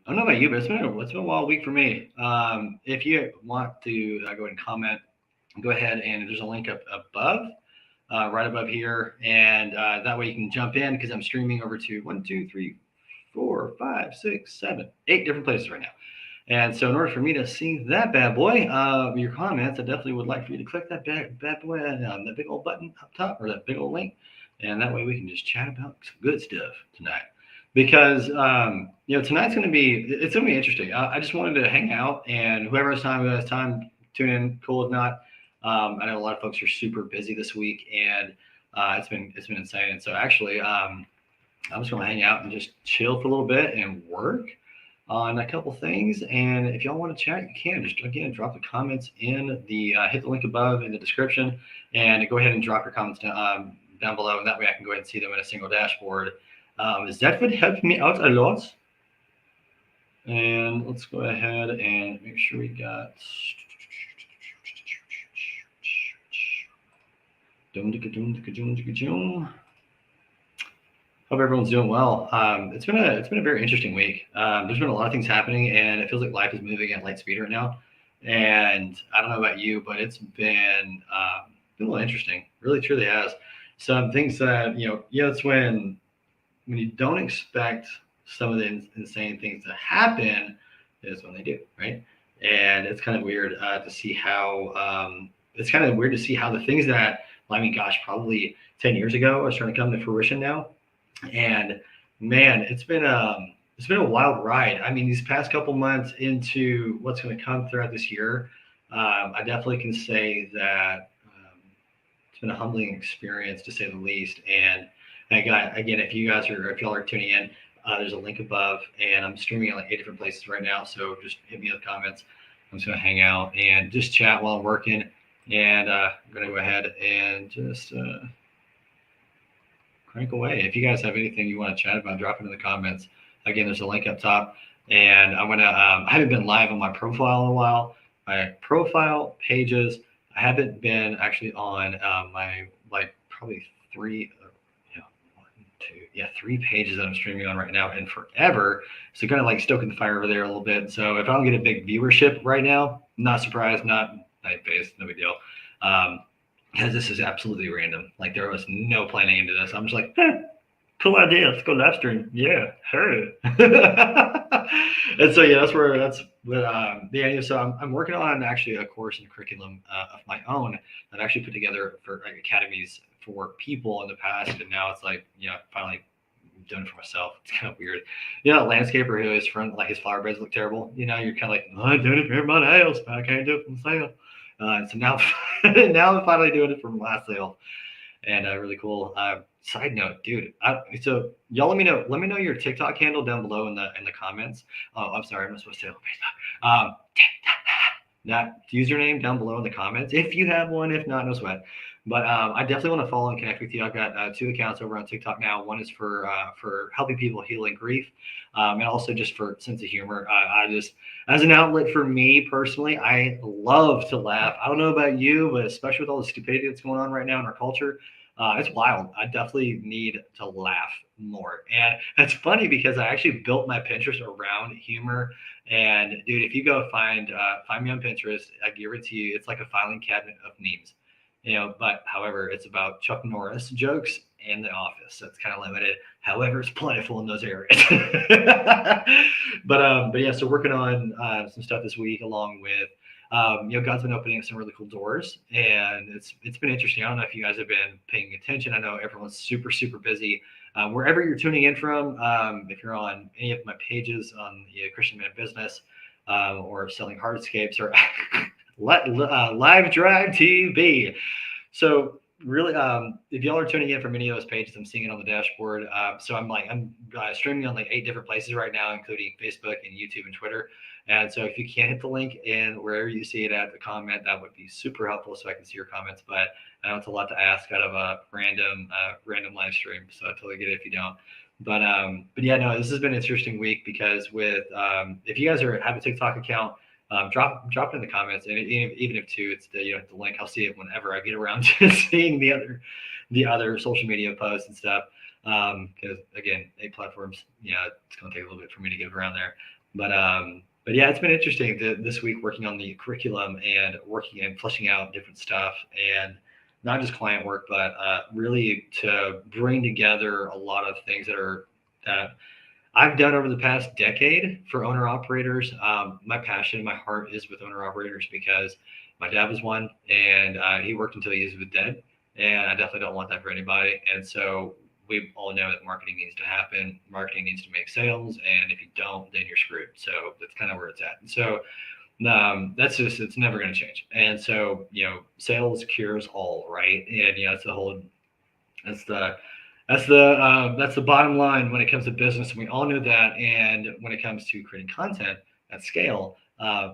I don't know about you, but it's been a wild week for me. If you want to go ahead and comment, go ahead and there's a link up above, right above here, and that way you can jump in because I'm streaming over to one, two, three, four, five, six, seven, eight different places right now. And so, in order for me to see that bad boy, your comments, I definitely would like for you to click that bad boy, that big old button up top, or that big old link, and that way we can just chat about some good stuff tonight. Because tonight's going to be it's going to be interesting. I just wanted to hang out, and who has time, tune in. Cool if not. I know a lot of folks are super busy this week, and it's been insane. And so actually, I'm just going to hang out and just chill for a little bit and work on a couple things. And if y'all want to chat, you can just again drop the comments in the hit the link above in the description, and go ahead and drop your comments down below, and that way I can go ahead and see them in a single dashboard. That would help me out a lot. And let's go ahead and make sure we got. Hope everyone's doing well. It's been a very interesting week. There's been a lot of things happening, and it feels like life is moving at light speed right now. And I don't know about you, but it's been a little interesting. Really, truly has. Some things that it's when you don't expect some of the insane things to happen is when they do, right? And it's kind of weird to see how it's kind of weird to see how the things that, I mean, gosh, probably 10 years ago are starting to come to fruition now. And man, it's been a wild ride. I mean, these past couple months into what's going to come throughout this year, I definitely can say that it's been a humbling experience to say the least. And again, if y'all are tuning in, there's a link above, and I'm streaming in like eight different places right now. So just hit me in the comments. I'm just gonna hang out and just chat while I'm working, and I'm gonna go ahead and just crank away. If you guys have anything you want to chat about, drop it in the comments. Again, there's a link up top, and I'm gonna. I haven't been live on my profile in a while. My profile pages. I haven't been actually on my like probably three. One, two, yeah, three pages that I'm streaming on right now and forever. So kind of like stoking the fire over there a little bit. So if I don't get a big viewership right now, not surprised, not night based, no big deal. Um, because this is absolutely random. Like there was no planning into this. I'm just like, cool idea. Let's go live stream. Yeah, hurry. And so yeah, that's what yeah. So I'm working on actually a course and curriculum of my own that I actually put together for like academies for people in the past, and now it's like finally doing it for myself. It's kind of weird. A landscaper who his front like his flower beds look terrible. You're kind of like, oh, I'm doing it for everybody else, but I can't do it for myself. And so now, now I'm finally doing it for my sale, and really cool. Side note, dude. So y'all let me know. Let me know your TikTok handle down below in the comments. Oh, I'm sorry, I'm not supposed to say Facebook. That username down below in the comments if you have one. If not, no sweat. But I definitely want to follow and connect with you. I've got two accounts over on TikTok now. One is for helping people healing grief, and also just for sense of humor. I just as an outlet for me personally, I love to laugh. I don't know about you, but especially with all the stupidity that's going on right now in our culture, it's wild. I definitely need to laugh more. And it's funny because I actually built my Pinterest around humor. And dude, if you go find me on Pinterest, I guarantee you, it's like a filing cabinet of memes. But however, it's about Chuck Norris jokes and The Office, so it's kind of limited. However, it's plentiful in those areas. But yeah, so working on some stuff this week, along with God's been opening some really cool doors, and it's been interesting. I don't know if you guys have been paying attention. I know everyone's super super busy. Wherever you're tuning in from, if you're on any of my pages on the Christian Man Business or Selling Hardscapes or Live Drive TV. So really, if y'all are tuning in from any of those pages, I'm seeing it on the dashboard. So I'm streaming on like eight different places right now, including Facebook and YouTube and Twitter. And so if you can hit the link in wherever you see it at the comment, that would be super helpful so I can see your comments. But I know it's a lot to ask out of a random live stream, so I totally get it if you don't. But yeah, no, this has been an interesting week because with if you guys have a TikTok account, drop it in the comments, and even if it's the link, I'll see it whenever I get around to seeing the other social media posts and stuff. Because again, 8 platforms, it's going to take a little bit for me to get around there. But yeah, it's been interesting this week working on the curriculum and working and fleshing out different stuff, and not just client work, but really to bring together a lot of things that I've done over the past decade for owner operators. My passion, my heart is with owner operators because my dad was one, and he worked until he was dead, and I definitely don't want that for anybody. And so we all know that marketing needs to happen. Marketing needs to make sales, and if you don't, then you're screwed. So that's kind of where it's at. And so that's just it's never going to change. And so sales cures all, right? And that's the whole that's the that's the bottom line when it comes to business, and we all know that. And when it comes to creating content at scale,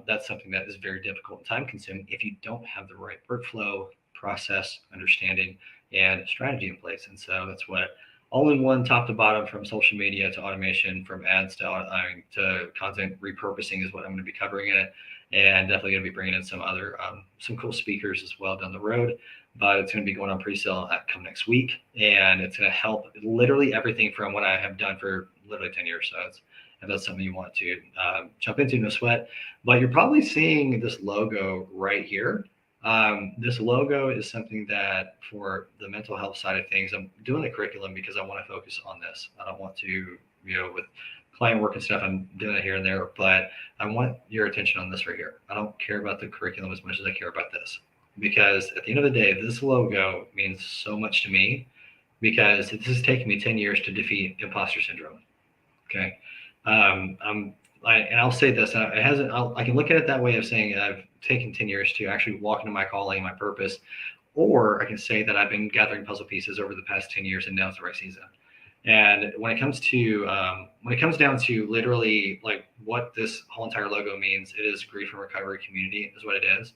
that's something that is very difficult and time consuming if you don't have the right workflow, process, understanding, and strategy in place. And so that's what all in one, top to bottom, from social media to automation, from ads to content repurposing is what I'm going to be covering in it, and definitely going to be bringing in some other some cool speakers as well down the road. But it's going to be going on pre-sale come next week, and it's going to help literally everything from what I have done for literally 10 years. So if that's something you want to jump into, no sweat. But you're probably seeing this logo right here. This logo is something that for the mental health side of things, I'm doing a curriculum because I want to focus on this. I don't want to, with client work and stuff, I'm doing it here and there, but I want your attention on this right here. I don't care about the curriculum as much as I care about this, because at the end of the day, this logo means so much to me because this has taken me 10 years to defeat imposter syndrome. Okay. And I'll say this, it hasn't, I can look at it that way of saying I've taken 10 years to actually walk into my calling, my purpose, or I can say that I've been gathering puzzle pieces over the past 10 years and now it's the right season. And when it comes down to literally like what this whole entire logo means, it is grief and recovery community is what it is.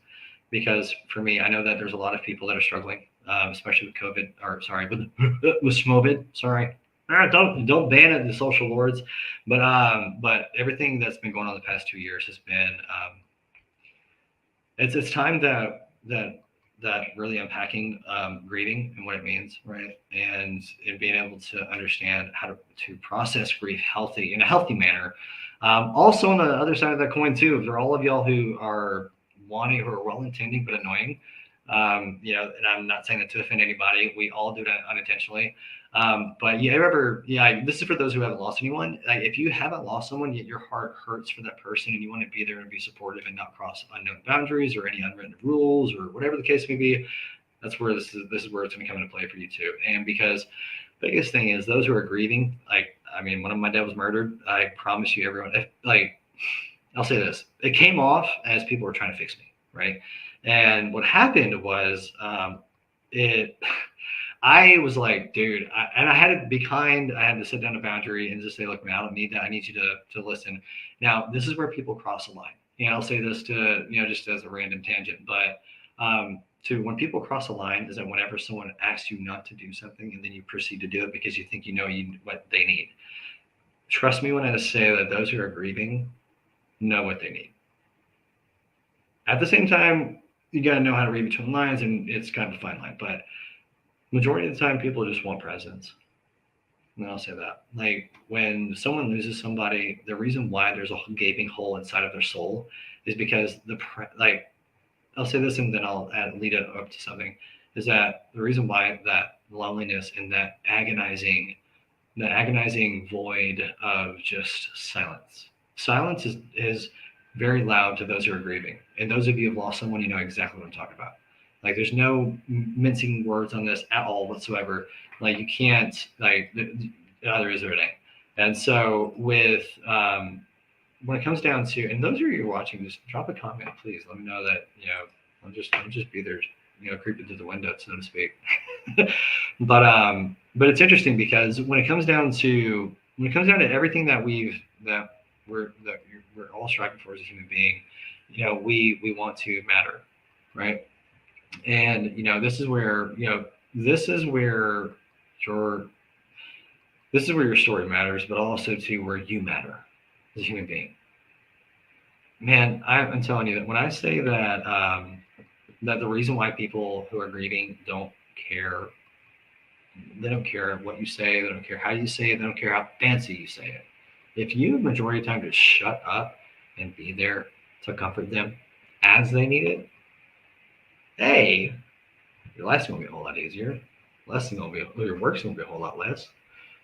Because for me, I know that there's a lot of people that are struggling, especially with COVID, or sorry, with Schmovid, sorry. Don't ban it, the social lords, but everything that's been going on the past 2 years has been it's time that really unpacking grieving and what it means, right? And being able to understand how to process grief in a healthy manner. Also on the other side of that coin too, for all of y'all who are well-intending but annoying, and I'm not saying that to offend anybody. We all do it unintentionally. But this is for those who haven't lost anyone. Like, if you haven't lost someone, yet your heart hurts for that person and you want to be there and be supportive and not cross unknown boundaries or any unwritten rules or whatever the case may be, that's where this is where it's going to come into play for you too. And because the biggest thing is those who are grieving, when my dad was murdered, I promise you everyone, I'll say this, it came off as people were trying to fix me, right? And what happened was I was like, dude, I had to be kind. I had to set down a boundary and just say, look, man, I don't need that. I need you to listen. Now, this is where people cross the line. And I'll say this to, just as a random tangent, but to when people cross the line is that whenever someone asks you not to do something and then you proceed to do it because you think what they need. Trust me when I say that those who are grieving know what they need. At the same time, you got to know how to read between lines, and it's kind of a fine line, but majority of the time people just want presence. And I'll say that, like, when someone loses somebody, the reason why there's a gaping hole inside of their soul is because I'll say this and then I'll lead it up to something, is that the reason why that loneliness and that agonizing void of just silence is very loud to those who are grieving. And those of you who have lost someone, you know exactly what I'm talking about. Like, there's no mincing words on this at all whatsoever. Like, you can't, either is or it ain't. And so with when it comes down to, and those of you who are watching, just drop a comment, please. Let me know that, I'll just be there, creeping through the window, so to speak. But it's interesting because when it comes down to everything that we're all striving for as a human being, we want to matter, right? And this is where your story matters, but also to where you matter as a human being. Man, I'm telling you that when I say that that the reason why people who are grieving don't care, they don't care what you say, they don't care how you say it, they don't care how fancy you say it. If you majority of the time just shut up and be there to comfort them as they need it, A, your life's gonna be a whole lot easier. Your work's gonna be a whole lot less.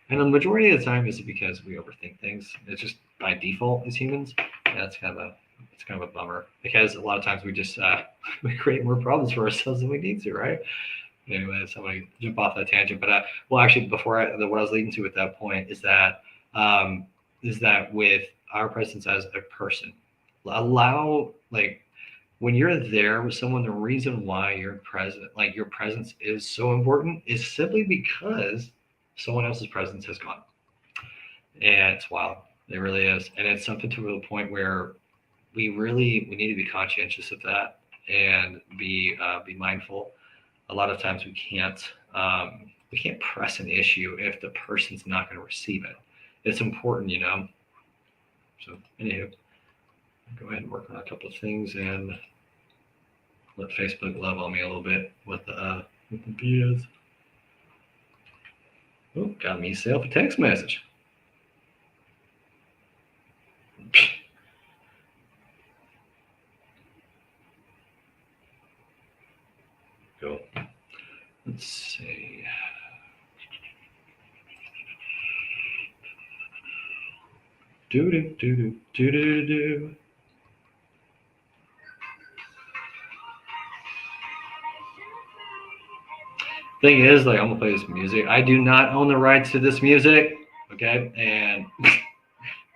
And the majority of the time is because we overthink things. It's just by default as humans. And that's kind of a bummer because a lot of times we just we create more problems for ourselves than we need to, right? Anyway, somebody jump off that tangent, but well, actually, what I was leading to at that point um, is that with our presence as a person, allow like when you're there with someone, the reason why you're present, like your presence is so important, is simply because someone else's presence has gone, and it's wild. It really is, and it's something to the point where we need to be conscientious of that and be mindful. A lot of times we can't press an issue if the person's not going to receive it. It's important, you know. So anywho, go ahead and work on a couple of things and let Facebook love on me a little bit with the BS. Oh, got me self a text message. Go. Let's see. Do do do do do do do. Thing is, like, I'm gonna play this music. I do not own the rights to this music, okay? And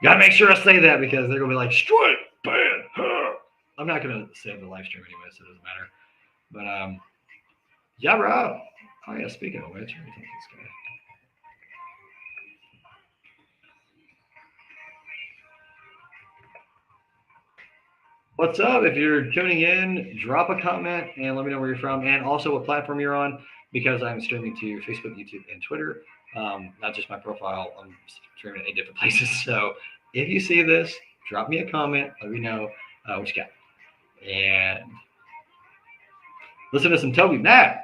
gotta make sure I say that because they're gonna be like, strike, ban, huh. I'm not gonna save the live stream anyway, so it doesn't matter. But yeah, bro. Oh yeah, speaking of which, let me take this guy. What's up? If you're tuning in, drop a comment and let me know where you're from and also what platform you're on because I'm streaming to Facebook, YouTube, and Twitter. Not just my profile. I'm streaming at 8 different places. So if you see this, drop me a comment. Let me know what you got. And listen to some Toby Mac.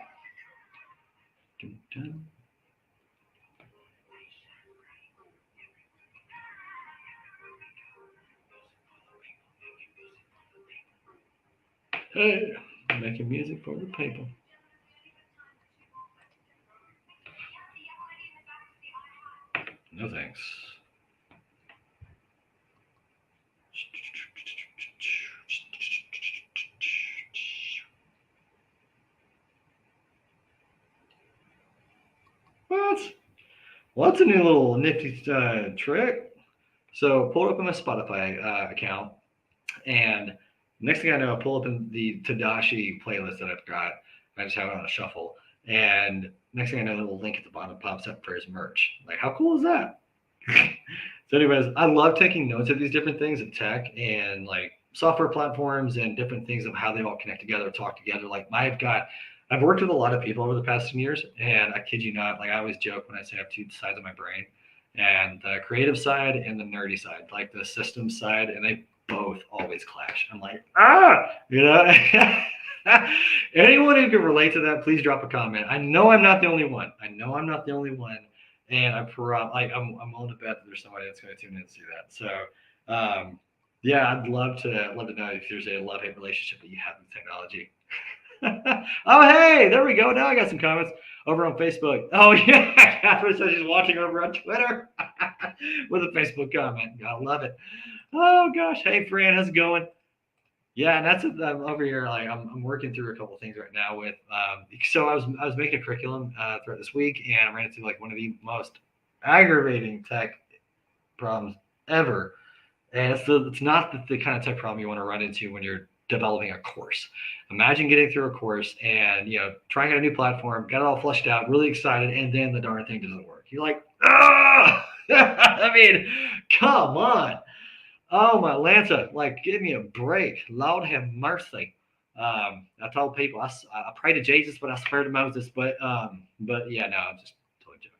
Hey, making music for the people. No thanks. What? Well, that's a new little nifty trick. So pull it up on my Spotify account, and next thing I know, I pull up in the Tadashi playlist that I've got. I just have it on a shuffle, and next thing I know, the little link at the bottom pops up for his merch. Like, how cool is that? So, anyways, I love taking notes of these different things of tech and like software platforms and different things of how they all connect together, talk together. Like, I've worked with a lot of people over the past 10 years, and I kid you not, like I always joke when I say I have two sides of my brain, and the creative side and the nerdy side, like the system side, and they both always clash. I'm like, you know. Anyone who can relate to that, please drop a comment. I know I'm not the only one. And I'm willing to bet that there's somebody that's going to tune in and see that. So, yeah, I'd love to know if there's a love hate relationship that you have with technology. Oh, hey, there we go. Now I got some comments over on Facebook. Oh, yeah, Catherine says she's watching over on Twitter with a Facebook comment. I love it. Oh gosh, hey Fran, how's it going? Yeah, and that's it. I'm over here. Like I'm working through a couple of things right now with. So I was making a curriculum throughout this week, and I ran into like one of the most aggravating tech problems ever. And it's not the kind of tech problem you want to run into when you're developing a course. Imagine getting through a course and trying out a new platform, got it all fleshed out, really excited, and then the darn thing doesn't work. You're like, ah! I mean, come on. Oh my Lanta, like give me a break. Lord have mercy. I told people I pray to Jesus, but I swear to Moses. But yeah, no, I'm just totally joking.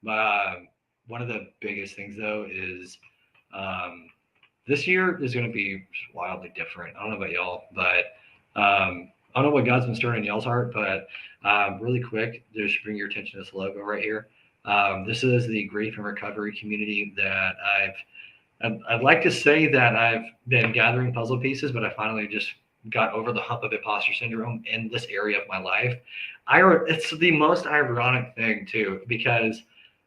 But one of the biggest things though is this year is going to be wildly different. I don't know about y'all, but I don't know what God's been stirring in y'all's heart. But really quick, just bring your attention to this logo right here. This is the grief and recovery community that I'd like to say that I've been gathering puzzle pieces, but I finally just got over the hump of imposter syndrome in this area of my life. It's the most ironic thing too, because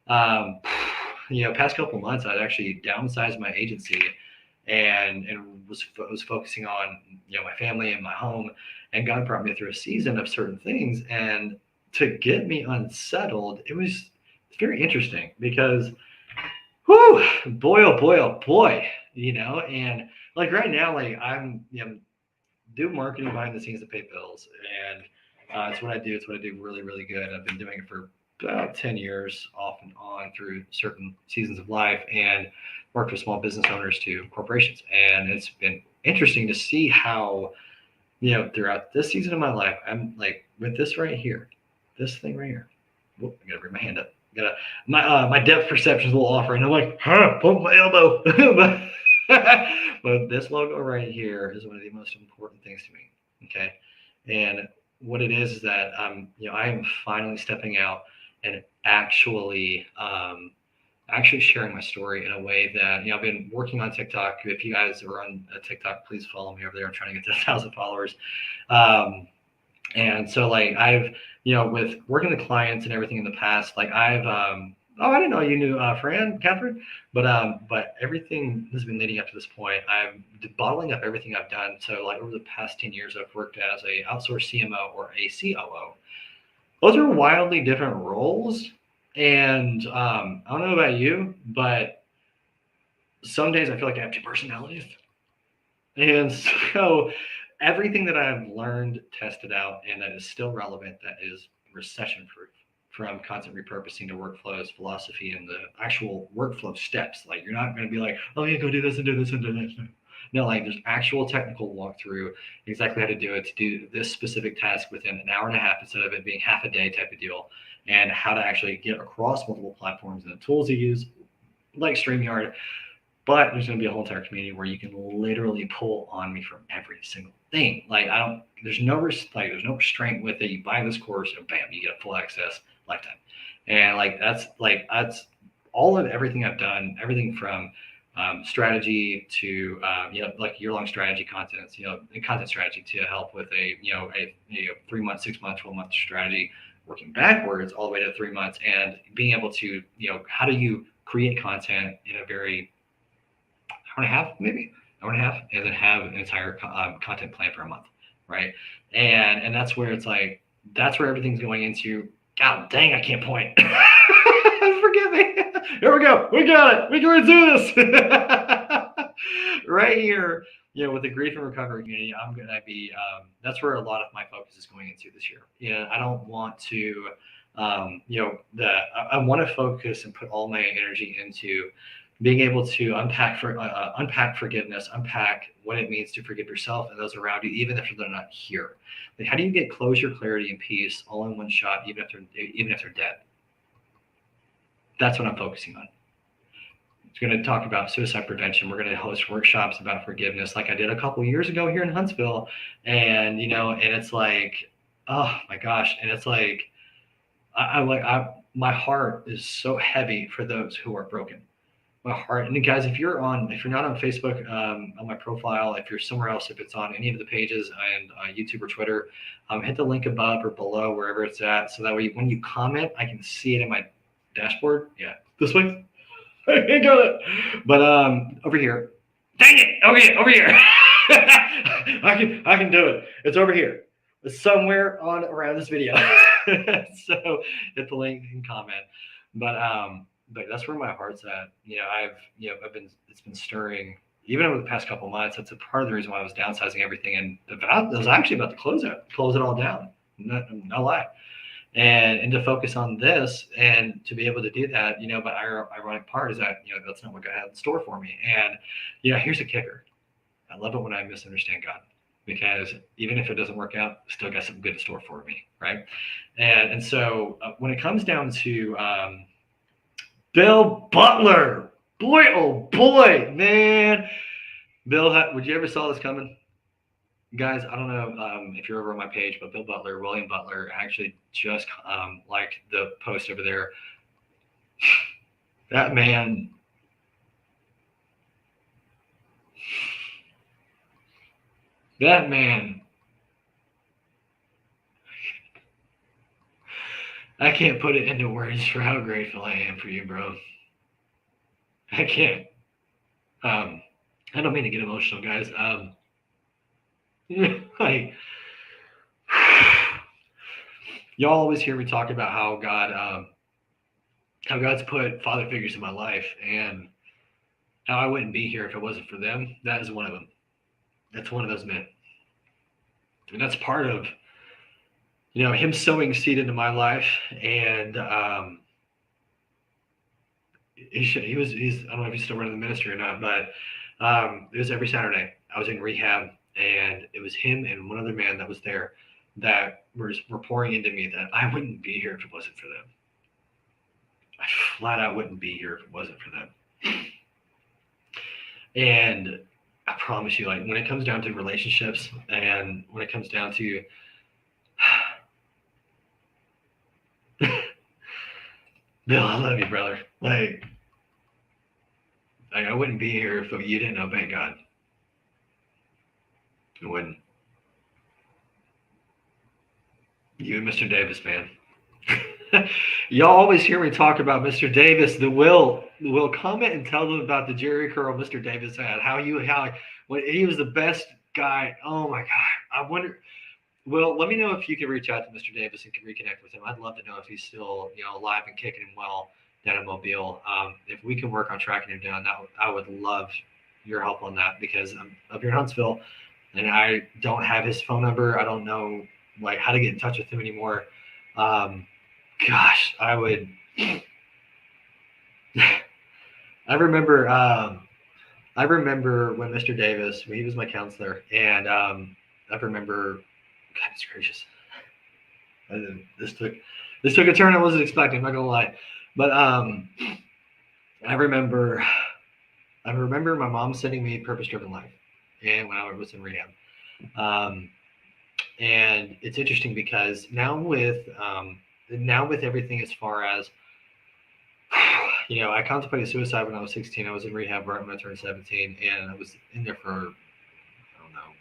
um, past couple months I'd actually downsized my agency and was focusing on my family and my home, and God brought me through a season of certain things, and to get me unsettled, it's very interesting because whew, boy, oh boy, oh boy, and like right now, like I'm, do marketing behind the scenes to pay bills, and it's what I do. It's what I do really, really good. I've been doing it for about 10 years, off and on through certain seasons of life, and worked with small business owners to corporations. And it's been interesting to see how, throughout this season of my life, I'm like with this right here, this thing right here. Whoop, I gotta bring my hand up. My depth perception is a little off right now. I'm like, poke my elbow. But this logo right here is one of the most important things to me. Okay, and what it is that I am finally stepping out and actually sharing my story in a way that I've been working on TikTok. If you guys are on TikTok, please follow me over there. I'm trying to get to 1,000 followers. And so like I've, with working with clients and everything in the past, like I've, oh, I didn't know you knew Catherine, but everything has been leading up to this point. I'm bottling up everything I've done. So like over the past 10 years, I've worked as a outsourced CMO or a COO. Those are wildly different roles. And I don't know about you, but some days I feel like I have two personalities. And so everything that I've learned, tested out, and that is still relevant, that is recession proof, from content repurposing to workflows, philosophy, and the actual workflow steps. Like you're not going to be like, oh yeah, go do this and do this and do this. No, like there's actual technical walkthrough, exactly how to do it, to do this specific task within an hour and a half instead of it being half a day type of deal, and how to actually get across multiple platforms and the tools you use, like StreamYard. But there's going to be a whole entire community where you can literally pull on me from every single thing. Like there's no restraint with it. You buy this course and bam, you get full access lifetime. And that's all of everything I've done, everything from strategy to like year-long strategy content, content strategy to help with a 3 month, 6 month, 12-month strategy, working backwards all the way to 3 months, and being able to how do you create content in a very hour and a half, maybe hour and a half, and then have an entire content plan for a month, right? And that's where it's like that's where everything's going into. God dang, I can't point. Forgive me. Here we go. We got it. We can do this. Right here, with the grief and recovery community, I'm gonna be. That's where a lot of my focus is going into this year. I don't want to. I want to focus and put all my energy into being able to unpack forgiveness, unpack what it means to forgive yourself and those around you, even if they're not here. Like, how do you get closure, clarity, and peace all in one shot, even if they're dead? That's what I'm focusing on. We're going to talk about suicide prevention. We're going to host workshops about forgiveness, like I did a couple years ago here in Huntsville, and and it's like, oh my gosh, and it's like, my heart is so heavy for those who are broken. My heart. And guys, if you're not on Facebook, on my profile, if you're somewhere else, if it's on any of the pages and YouTube or Twitter, hit the link above or below, wherever it's at, so that way when you comment, I can see it in my dashboard. Yeah, this way. I got it. But over here. Dang it! Over here. I can do it. It's over here. It's somewhere around this video. So hit the link and comment. But that's where my heart's at. It's been stirring even over the past couple of months. That's a part of the reason why I was downsizing everything, and I was actually about to close it all down. No lie. And to focus on this and to be able to do that, but our ironic part is that, that's not what God had in store for me. And, here's the kicker. I love it when I misunderstand God, because even if it doesn't work out, still got something good in store for me. Right. And so when it comes down to, Bill Butler, boy, oh boy, man. Bill, would you ever saw this coming? Guys, I don't know if you're over on my page, but William Butler, actually just liked the post over there. That man, That man, I can't put it into words for how grateful I am for you, bro. I can't. Um, I don't mean to get emotional, guys. Like, y'all always hear me talk about how God's put father figures in my life, and how I wouldn't be here if it wasn't for them. That is one of them. That's one of those men, and that's part of him sowing seed into my life. And he's I don't know if he's still running the ministry or not, but it was every Saturday. I was in rehab, and it was him and one other man that was there that were pouring into me that I wouldn't be here if it wasn't for them. I flat out wouldn't be here if it wasn't for them. And I promise you, like when it comes down to relationships, and when it comes down to Bill, I love you, brother. Like I wouldn't be here if you didn't obey God. I wouldn't. You and Mr. Davis, man. Y'all always hear me talk about Mr. Davis. The will comment and tell them about the Jerry curl Mr. Davis had. How when he was the best guy. Oh my God! I wonder. Well, let me know if you can reach out to Mr. Davis and can reconnect with him. I'd love to know if he's still alive and kicking and well down in Mobile. If we can work on tracking him down, I would love your help on that, because I'm up here in Huntsville and I don't have his phone number. I don't know like how to get in touch with him anymore. Um, Gosh, I would. I remember. I remember when Mr. Davis, when he was my counselor, and I remember. Goodness gracious, this took a turn I wasn't expecting. I'm not gonna lie, but I remember. I remember my mom sending me Purpose Driven Life, and when I was in rehab, um, and it's interesting because now with everything as far as I contemplated suicide when I was 16. I was in rehab right when I turned 17, and I was in there for, I don't know,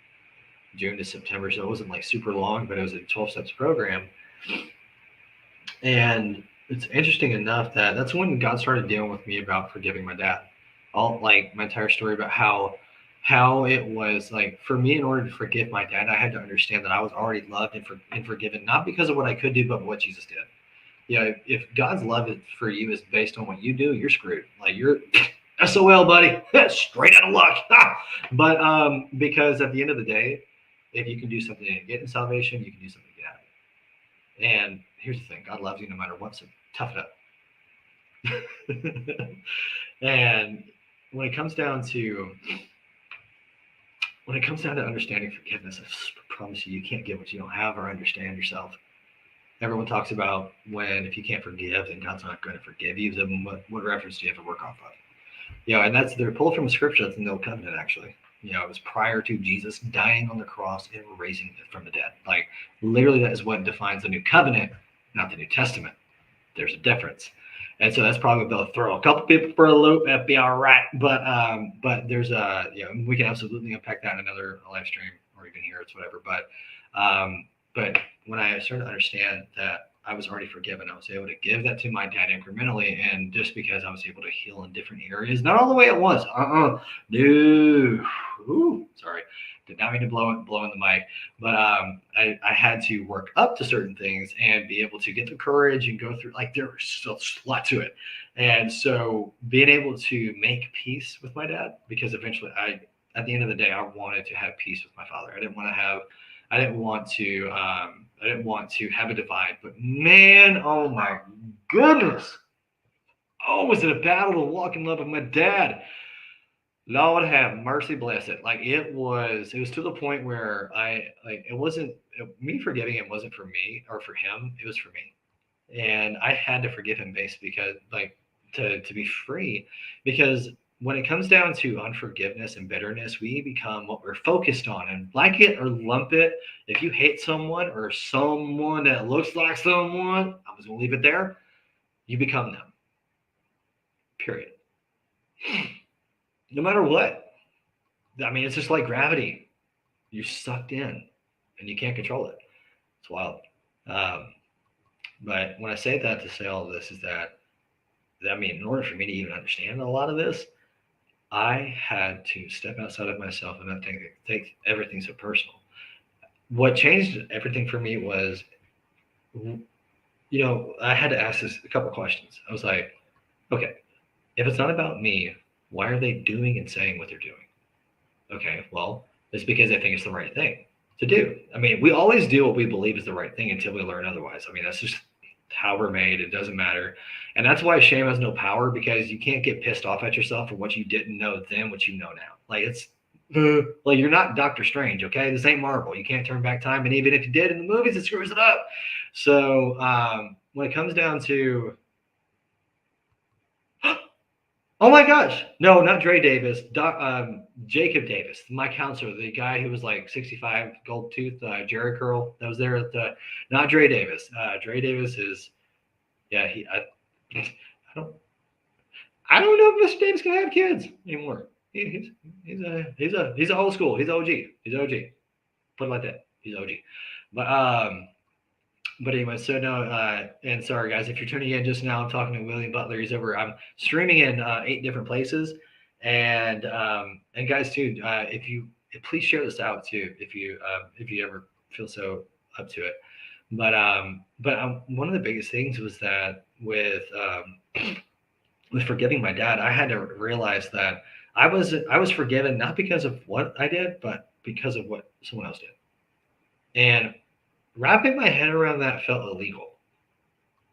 June to September, so it wasn't like super long, but it was a 12 steps program. And it's interesting enough that that's when God started dealing with me about forgiving my dad. All like my entire story about how it was like for me, in order to forgive my dad, I had to understand that I was already loved and forgiven, not because of what I could do, but what Jesus did. If God's love for you is based on what you do, you're screwed. Like you're SOL, buddy, straight out of luck. But because at the end of the day, if you can do something to get in salvation, you can do something to get out of it. And here's the thing: God loves you no matter what. So tough it up. And when it comes down to understanding forgiveness, I promise you, you can't give what you don't have or understand yourself. Everyone talks about when if you can't forgive, then God's not going to forgive you. Then what reference do you have to work off of? And they're pulled from scripture. That's in the Old Covenant, actually. It was prior to Jesus dying on the cross and raising from the dead. Like literally, that is what defines the New Covenant, not the New Testament. There's a difference, and so that's probably going to throw a couple people for a loop. That'd be all right. But there's we can absolutely unpack that in another live stream or even here. It's whatever. But when I started to understand that I was already forgiven, I was able to give that to my dad incrementally. And just because I was able to heal in different areas, not all the way at once. No. Ooh, sorry. Did not mean to blow in the mic. But I had to work up to certain things and be able to get the courage and go through, like, there was still a lot to it. And so being able to make peace with my dad, because eventually at the end of the day, I wanted to have peace with my father. I didn't want to have a divide, but man, oh my goodness. Oh, was it a battle to walk in love with my dad? Lord have mercy, bless it. Like it was to the point where it wasn't me forgiving him wasn't for me or for him. It was for me. And I had to forgive him based because to be free, because when it comes down to unforgiveness and bitterness, we become what we're focused on. And like it or lump it, if you hate someone or someone that looks like someone, I'm just going to leave it there, you become them. Period. No matter what. I mean, it's just like gravity. you're sucked in and you can't control it. It's wild. Um, but when I say that to say all of this is that, I mean, in order for me to even understand a lot of this, I had to step outside of myself and not take everything so personal. What changed everything for me was, I had to ask this a couple of questions. I was like, okay, if it's not about me, why are they doing and saying what they're doing? Okay, well, it's because they think it's the right thing to do. I mean, we always do what we believe is the right thing until we learn otherwise. I mean, that's just how we're made. It doesn't matter. And that's why shame has no power, because you can't get pissed off at yourself for what you didn't know then, what you know now. Like, it's like, you're not Doctor Strange, okay? This ain't Marvel. You can't turn back time. And even if you did in the movies, it screws it up. So when it comes down to, oh my gosh. No, not Dre Davis. Jacob Davis, my counselor, the guy who was like 65, gold tooth, Jerry Curl, that was there at the, not Dre Davis. Dre Davis is, yeah, I don't, I don't know if Mr. Davis can have kids anymore. He's a old school. He's OG. He's OG. Put it like that. He's OG. But anyway, so no, and sorry guys, if you're tuning in just now, I'm talking to William Butler. He's over. I'm streaming in 8 different places, and guys too, if you please share this out too, if you ever feel so up to it. But one of the biggest things was that with forgiving my dad, I had to realize that I was forgiven not because of what I did, but because of what someone else did, and wrapping my head around that felt illegal.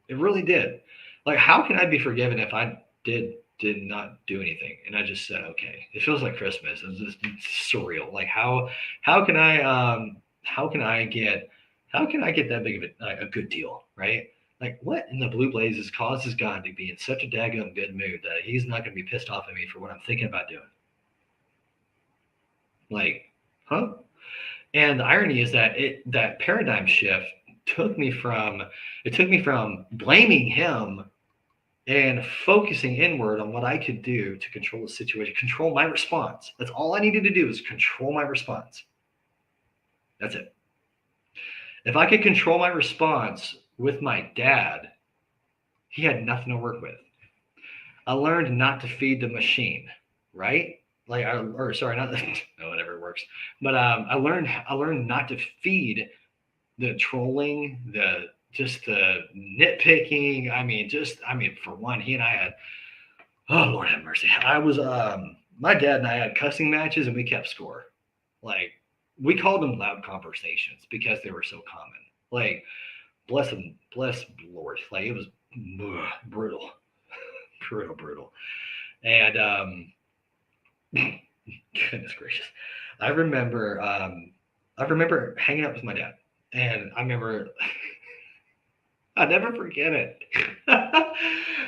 It really did. Like, how can I be forgiven if I did not do anything and I just said okay? It feels like Christmas. It's just surreal. Like, how can I how can I get that big of a good deal, right? Like, what in the blue blazes causes God to be in such a daggone good mood that He's not going to be pissed off at me for what I'm thinking about doing? Like, huh? And the irony is that that paradigm shift took me from blaming him and focusing inward on what I could do to control the situation, control my response. That's all I needed to do, is control my response. That's it. If I could control my response with my dad, he had nothing to work with. I learned not to feed the machine, right? Like, or sorry, not no, whatever works. But I learned not to feed the trolling, the nitpicking. I mean, for one, he and I had, oh Lord have mercy. I was My dad and I had cussing matches, and we kept score. Like, we called them loud conversations because they were so common. Like, bless him, bless Lord. Like, it was brutal, brutal. And goodness gracious, I remember hanging out with my dad, and I remember I never forget it.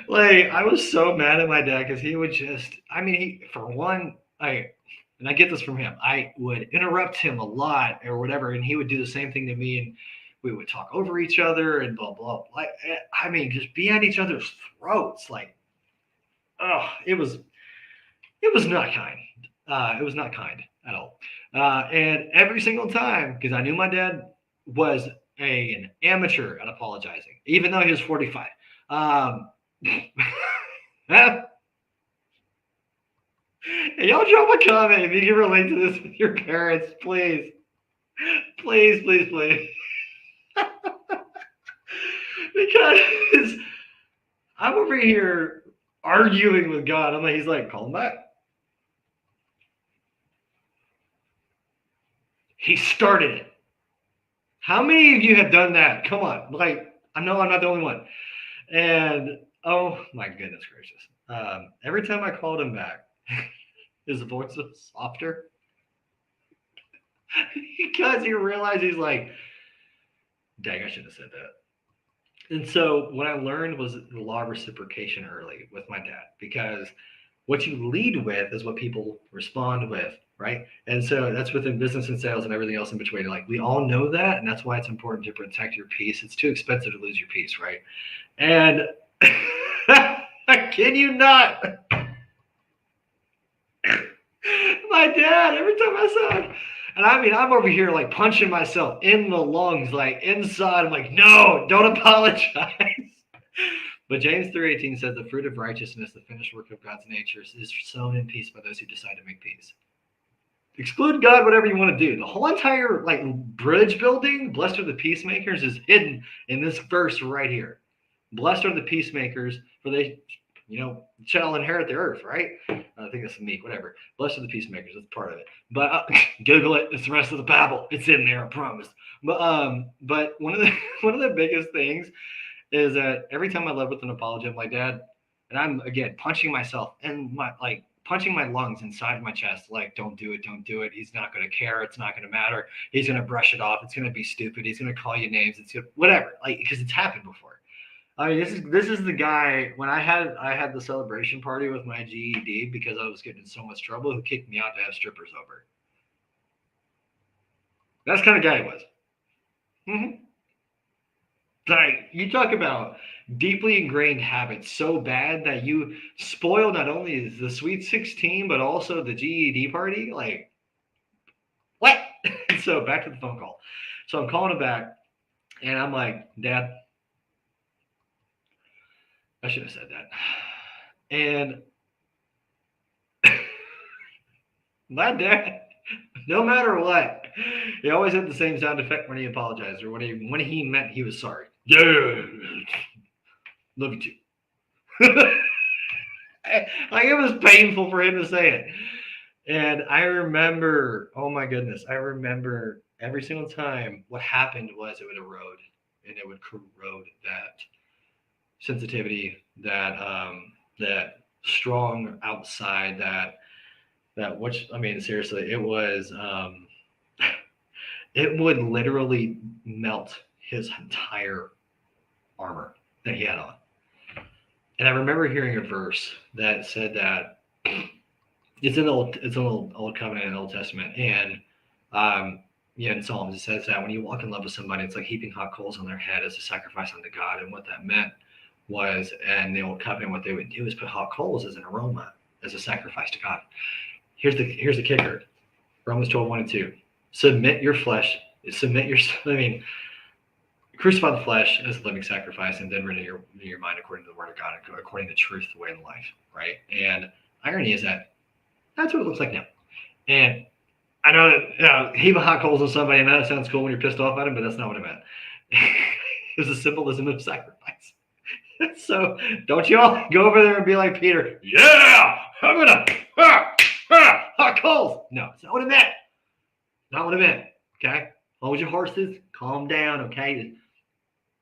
Like, I was so mad at my dad because he would just, I mean, for one, and I get this from him, I would interrupt him a lot or whatever, and he would do the same thing to me, and we would talk over each other and blah blah. Like, I mean, just be at each other's throats. Like, oh, it was not kind. It was not kind at all. And every single time, because I knew my dad was an amateur at apologizing, even though he was 45. And y'all drop a comment if you can relate to this with your parents, please. Please, please, please. Because I'm over here arguing with God. He's like, call him back. He started it. How many of you have done that? Come on. Like, I know I'm not the only one. And oh my goodness gracious. Every time I called him back, his voice was softer. Because he realized, he's like, dang, I should have said that. And so what I learned was the law of reciprocation early with my dad, because what you lead with is what people respond with, right? And so that's within business and sales and everything else in between. Like, we all know that, and that's why it's important to protect your peace. It's too expensive to lose your peace, right? And can you not? My dad, every time I saw him, And I mean, I'm over here like punching myself in the lungs, like inside. I'm like, no, don't apologize. But James 3:18 says the fruit of righteousness, the finished work of God's nature, is sown in peace by those who decide to make peace. Exclude God, whatever you want to do. The whole entire like bridge building, blessed are the peacemakers, is hidden in this verse right here. Blessed are the peacemakers, for they, shall inherit the earth, right? I think that's Meek, whatever. Blessed are the peacemakers, that's part of it. But Google it, it's the rest of the Bible. It's in there, I promise. But one of the biggest things is that every time I live with an apology, I'm like, Dad, and I'm again punching myself in my punching my lungs inside my chest, like, don't do it. He's not going to care. It's not going to matter. He's going to brush it off. It's going to be stupid. He's going to call you names. It's whatever, like, because it's happened before. I mean, this is the guy when I had the celebration party with my GED because I was getting in so much trouble, who kicked me out to have strippers over. That's the kind of guy he was. Like, you talk about deeply ingrained habits so bad that you spoil not only the Sweet 16 but also the GED party. Like, what? So back to the phone call. So I'm calling him back, and I'm like, Dad, I should have said that. And my dad, no matter what, he always had the same sound effect when he apologized or when he meant he was sorry. Yeah, love you too. Like, it was painful for him to say it. And I remember, oh my goodness, I remember every single time what happened was it would erode and it would corrode that sensitivity, that strong outside, that which, I mean, seriously, it was it would literally melt his entire armor that he had on. And I remember hearing a verse that said that it's an old covenant in the Old Testament, and in Psalms it says that when you walk in love with somebody, it's like heaping hot coals on their head as a sacrifice unto God. And what that meant was, and the Old Covenant, what they would do is put hot coals as an aroma, as a sacrifice to God. Here's the kicker: Romans 12:1-2. Crucify the flesh as a living sacrifice, and then renew your mind according to the word of God, according to truth, the way, and the life. Right? And irony is that that's what it looks like now. And I know that heaping hot coals on somebody, and that sounds cool when you're pissed off at him, but that's not what I meant. It's a symbolism of sacrifice. So don't you all go over there and be like Peter, yeah, I'm gonna hot coals. No, it's not what I meant. Not what I meant. Okay, hold your horses, calm down. Okay,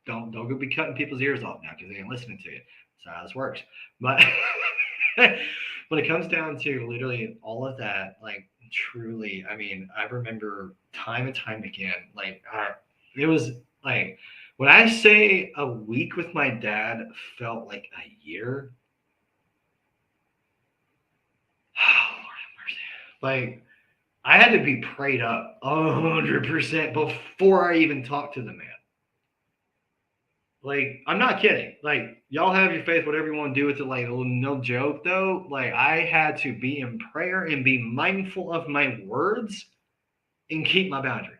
don't go be cutting people's ears off now because they ain't listening to you. That's how this works. But when it comes down to literally all of that, like, truly, I mean, I remember time and time again, like, it was like, when I say a week with my dad felt like a year, like, I had to be prayed up 100% before I even talked to the man. Like, I'm not kidding. Like, y'all have your faith, whatever you want to do with it. Like, no joke though. Like, I had to be in prayer and be mindful of my words and keep my boundaries,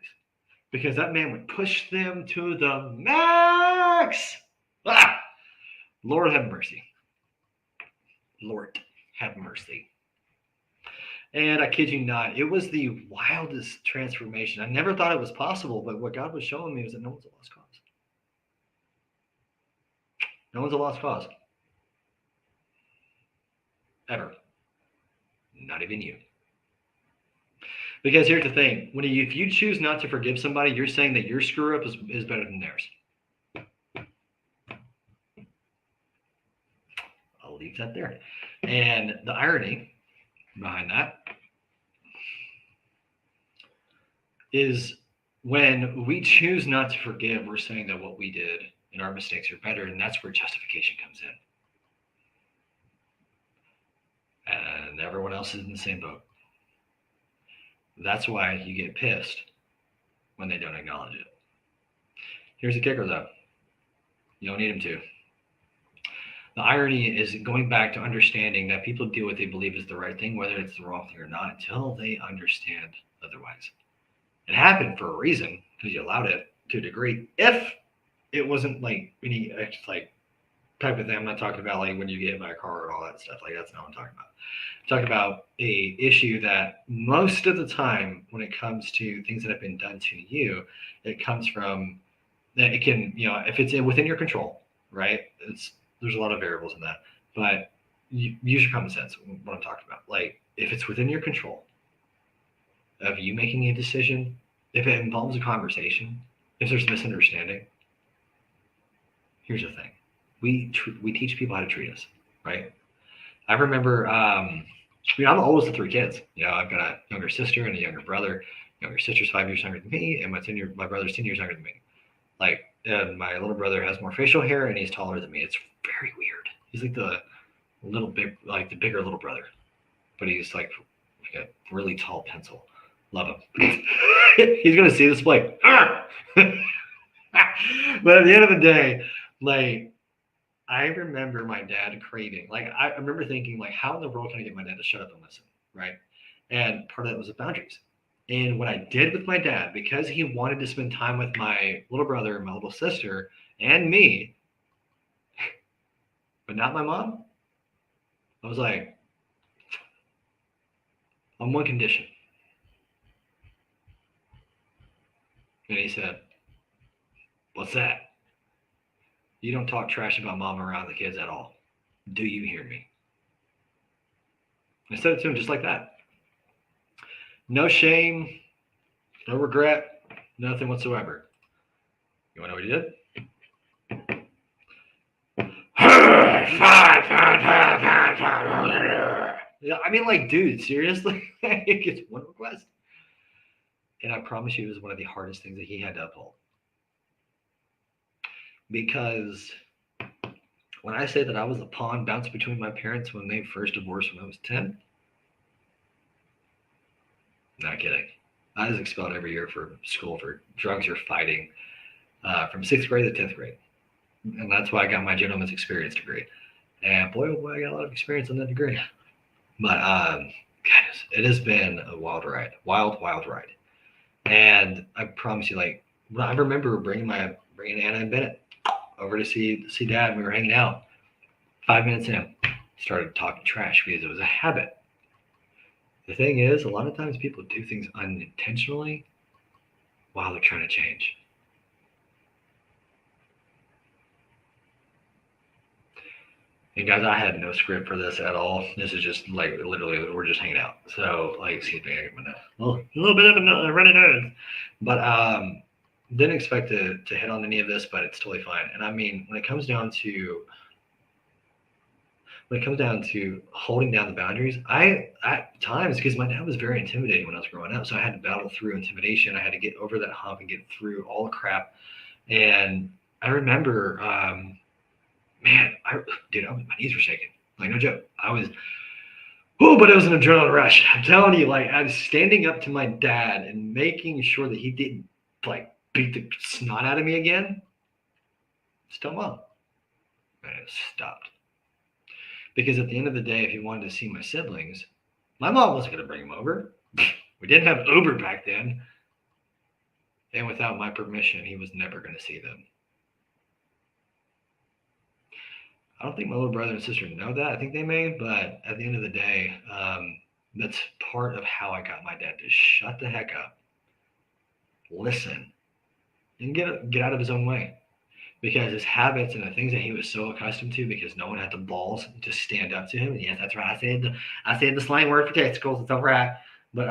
because that man would push them to the max. Lord have mercy. Lord have mercy. And I kid you not, it was the wildest transformation. I never thought it was possible, but what God was showing me was that no one's a lost cause. No one's a lost cause. Ever. Not even you. Because here's the thing. If you choose not to forgive somebody, you're saying that your screw up is better than theirs. I'll leave that there. And the irony behind that is, when we choose not to forgive, we're saying that what we did and our mistakes are better, and that's where justification comes in. And everyone else is in the same boat. That's why you get pissed when they don't acknowledge it. Here's the kicker, though. You don't need them to. The irony is going back to understanding that people do what they believe is the right thing, whether it's the wrong thing or not, until they understand otherwise. It happened for a reason because you allowed it to a degree. If it wasn't like any like type of thing, I'm not talking about like when you get hit by a car and all that stuff. Like that's not what I'm talking about. I'm talking about a issue that most of the time when it comes to things that have been done to you, it comes from that it can, if it's within your control, right? There's a lot of variables in that, but use your common sense. What I'm talking about, like if it's within your control of you making a decision, if it involves a conversation, if there's misunderstanding, here's the thing: we teach people how to treat us, right? I remember, I'm the oldest of 3 kids. I've got a younger sister and a younger brother. Younger sister's 5 years younger than me, and my brother's 10 years younger than me. Like, and my little brother has more facial hair, and he's taller than me. It's very weird. He's like the bigger little brother, but he's like a really tall pencil. Love him. He's gonna see this like, but at the end of the day, like I remember my dad craving. Like I remember thinking, like, how in the world can I get my dad to shut up and listen, right? And part of that was the boundaries. And what I did with my dad, because he wanted to spend time with my little brother and my little sister and me, but not my mom, I was like, on one condition. And he said, "What's that? You don't talk trash about mom around the kids at all. Do you hear me?" I said it to him just like that. No shame, no regret, nothing whatsoever. You want to know what he did? Yeah, I mean, like, dude, seriously? It gets one request. And I promise you, it was one of the hardest things that he had to uphold. Because when I say that I was a pawn bounced between my parents when they first divorced when I was 10, not kidding. I was expelled every year from school for drugs or fighting from 6th grade to 10th grade. And that's why I got my gentleman's experience degree. And boy, oh boy, I got a lot of experience on that degree. But goodness, it has been a wild ride. Wild ride. And I promise you, like, I remember bringing Anna and Bennett over to see Dad. We were hanging out. 5 minutes in, started talking trash because it was a habit. The thing is, a lot of times people do things unintentionally while they're trying to change. And guys, I had no script for this at all. This is just like literally we're just hanging out. So like, excuse me, I get a little bit of a runny nose, but didn't expect to hit on any of this, but it's totally fine. And I mean, when it comes down to holding down the boundaries, I at times, because my dad was very intimidating when I was growing up, so I had to battle through intimidation. I had to get over that hump and get through all the crap. And I remember, man, my knees were shaking. Like, no joke. But it was an adrenaline rush. I'm telling you, like, I was standing up to my dad and making sure that he didn't, like, beat the snot out of me again. Still mom. And it stopped. Because at the end of the day, if he wanted to see my siblings, my mom wasn't going to bring them over. We didn't have Uber back then. And without my permission, he was never going to see them. I don't think my little brother and sister know that. I think they may, but at the end of the day, that's part of how I got my dad to shut the heck up, listen, and get out of his own way. Because his habits and the things that he was so accustomed to, because no one had the balls to stand up to him. And yes, that's right. I said the slang word for testicles. It's all right. But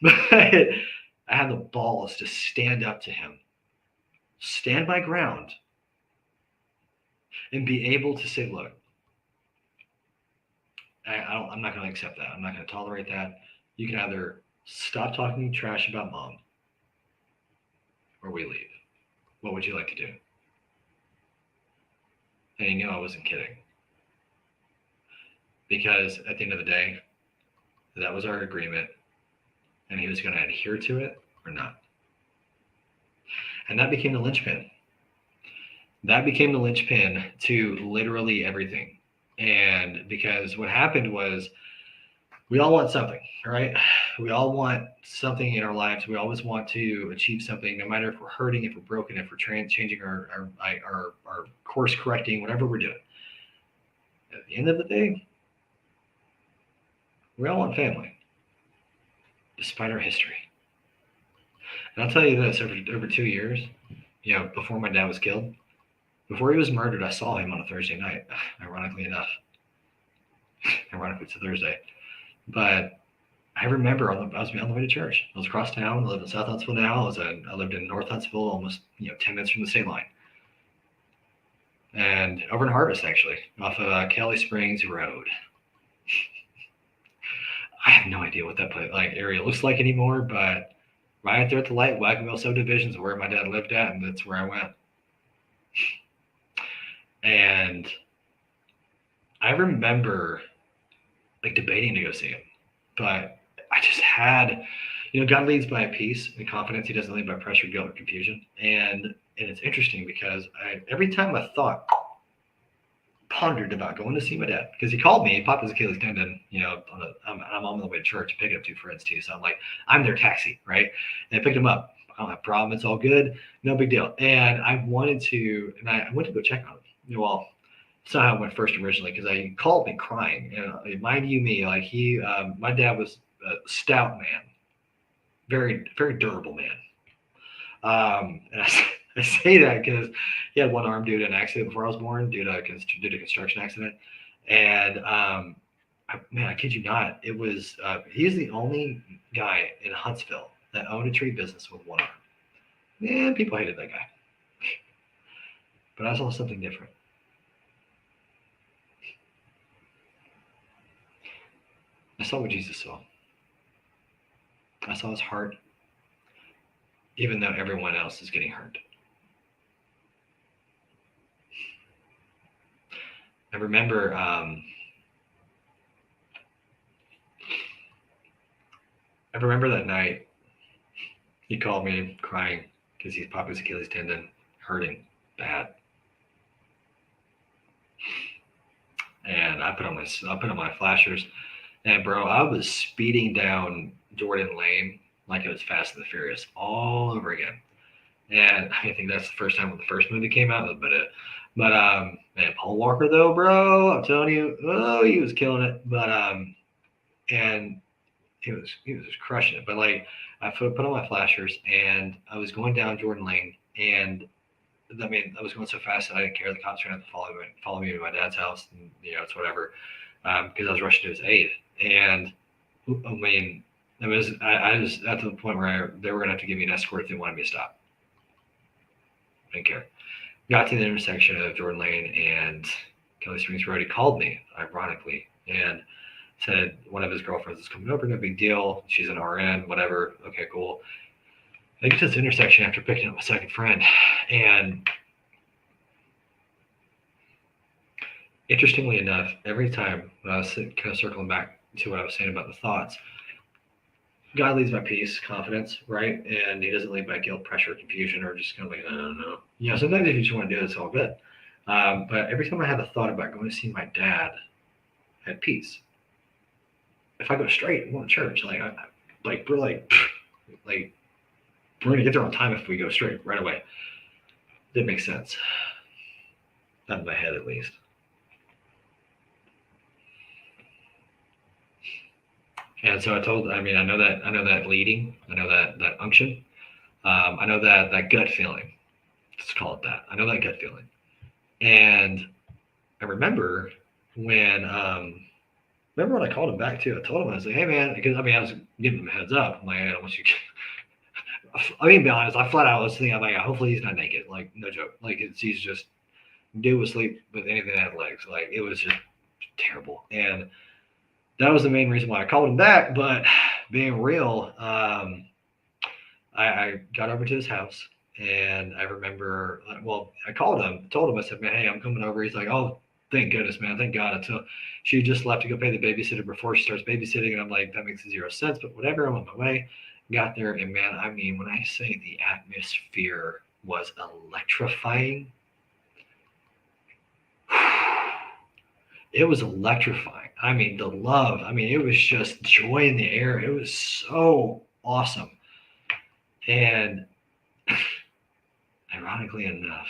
but I had the balls to stand up to him, stand my ground, and be able to say, look, I'm not going to accept that. I'm not going to tolerate that. You can either stop talking trash about mom or we leave. What would you like to do? And he knew I wasn't kidding. Because at the end of the day, that was our agreement. And he was going to adhere to it or not. And that became the linchpin. That became the linchpin to literally everything. And because what happened was we all want something, right? We all want something in our lives. We always want to achieve something, no matter if we're hurting, if we're broken, if we're changing our course correcting, whatever we're doing. At the end of the day, we all want family, despite our history. And I'll tell you this: over 2 years, before my dad was killed, before he was murdered, I saw him on a Thursday night. Ironically enough, ironically it's a Thursday, but I remember I was on the way to church. I was across town. I live in South Huntsville now. I lived in North Huntsville, almost 10 minutes from the state line, and over in Harvest actually, off of Kelly Springs Road. I have no idea what that area looks like anymore, but right there at the light, Wagonville subdivisions, where my dad lived at, and that's where I went. And I remember debating to go see him, but I just had, God leads by peace and confidence. He doesn't lead by pressure, guilt, or confusion. And it's interesting because every time I pondered about going to see my dad, because he called me, he popped his Achilles tendon, I'm on the way to church, picking up two friends too. So I'm their taxi, right? And I picked him up. I don't have a problem. It's all good. No big deal. And I went to go check on him. Well, that's not how it went first originally, because he called me crying. Mind you, my dad was a stout man, very, very durable man. And I say that because he had one arm due to an accident before I was born, due to a construction accident. And I kid you not, it was he's the only guy in Huntsville that owned a tree business with one arm. And people hated that guy. But I saw something different. I saw what Jesus saw. I saw his heart, even though everyone else is getting hurt. I remember that night, he called me crying because he's popped his Achilles tendon, hurting bad. And I put on my flashers, and bro, I was speeding down Jordan Lane like it was Fast and the Furious all over again. And I think that's the first time when the first movie came out. That was about it. But man, Paul Walker though, bro, I'm telling you, he was killing it. But and he was just crushing it. But I put on my flashers, and I was going down Jordan Lane, and I was going so fast that I didn't care. The cops were going to follow me to my dad's house, and it's whatever, because I was rushing to his aid. And I was at the point where they were going to have to give me an escort if they wanted me to stop. I didn't care. Got to the intersection of Jordan Lane and Kelly Springs Road. He called me, ironically, and said one of his girlfriends is coming over. No big deal. She's an RN, whatever. Okay, cool. I get to this intersection after picking up my second friend, and interestingly enough, every time when I was kind of circling back to what I was saying about the thoughts, God leads by peace, confidence, right? And he doesn't lead by guilt, pressure, confusion, or just kind of I don't know. Sometimes if you just want to do it, it's all good. But every time I had a thought about going to see my dad, I had peace. If I go straight, I'm going to church. We're going to get there on time if we go straight right away. Didn't make sense. Not in my head, at least. And so I know that leading, I know that unction, I know that gut feeling. Let's call it that. I know that gut feeling. And I remember when I called him back too. I told him, I was like, hey man, because I was giving him a heads up. I'm like, I don't want you. I mean, to be honest, I flat out was thinking, I'm like, hopefully he's not naked. Like, no joke. Like, he's just dude asleep with anything that had legs. Like, it was just terrible. And that was the main reason why I called him back. But being real, I got over to his house, and I remember, I called him, told him, I said, man, hey, I'm coming over. He's like, oh, thank goodness, man. Thank God. Until she just left to go pay the babysitter before she starts babysitting. And I'm like, that makes zero sense, but whatever. I'm on my way. Got there, and man, when I say the atmosphere was electrifying, It was electrifying. I mean, the love. I mean, it was just joy in the air. It was so awesome. And ironically enough,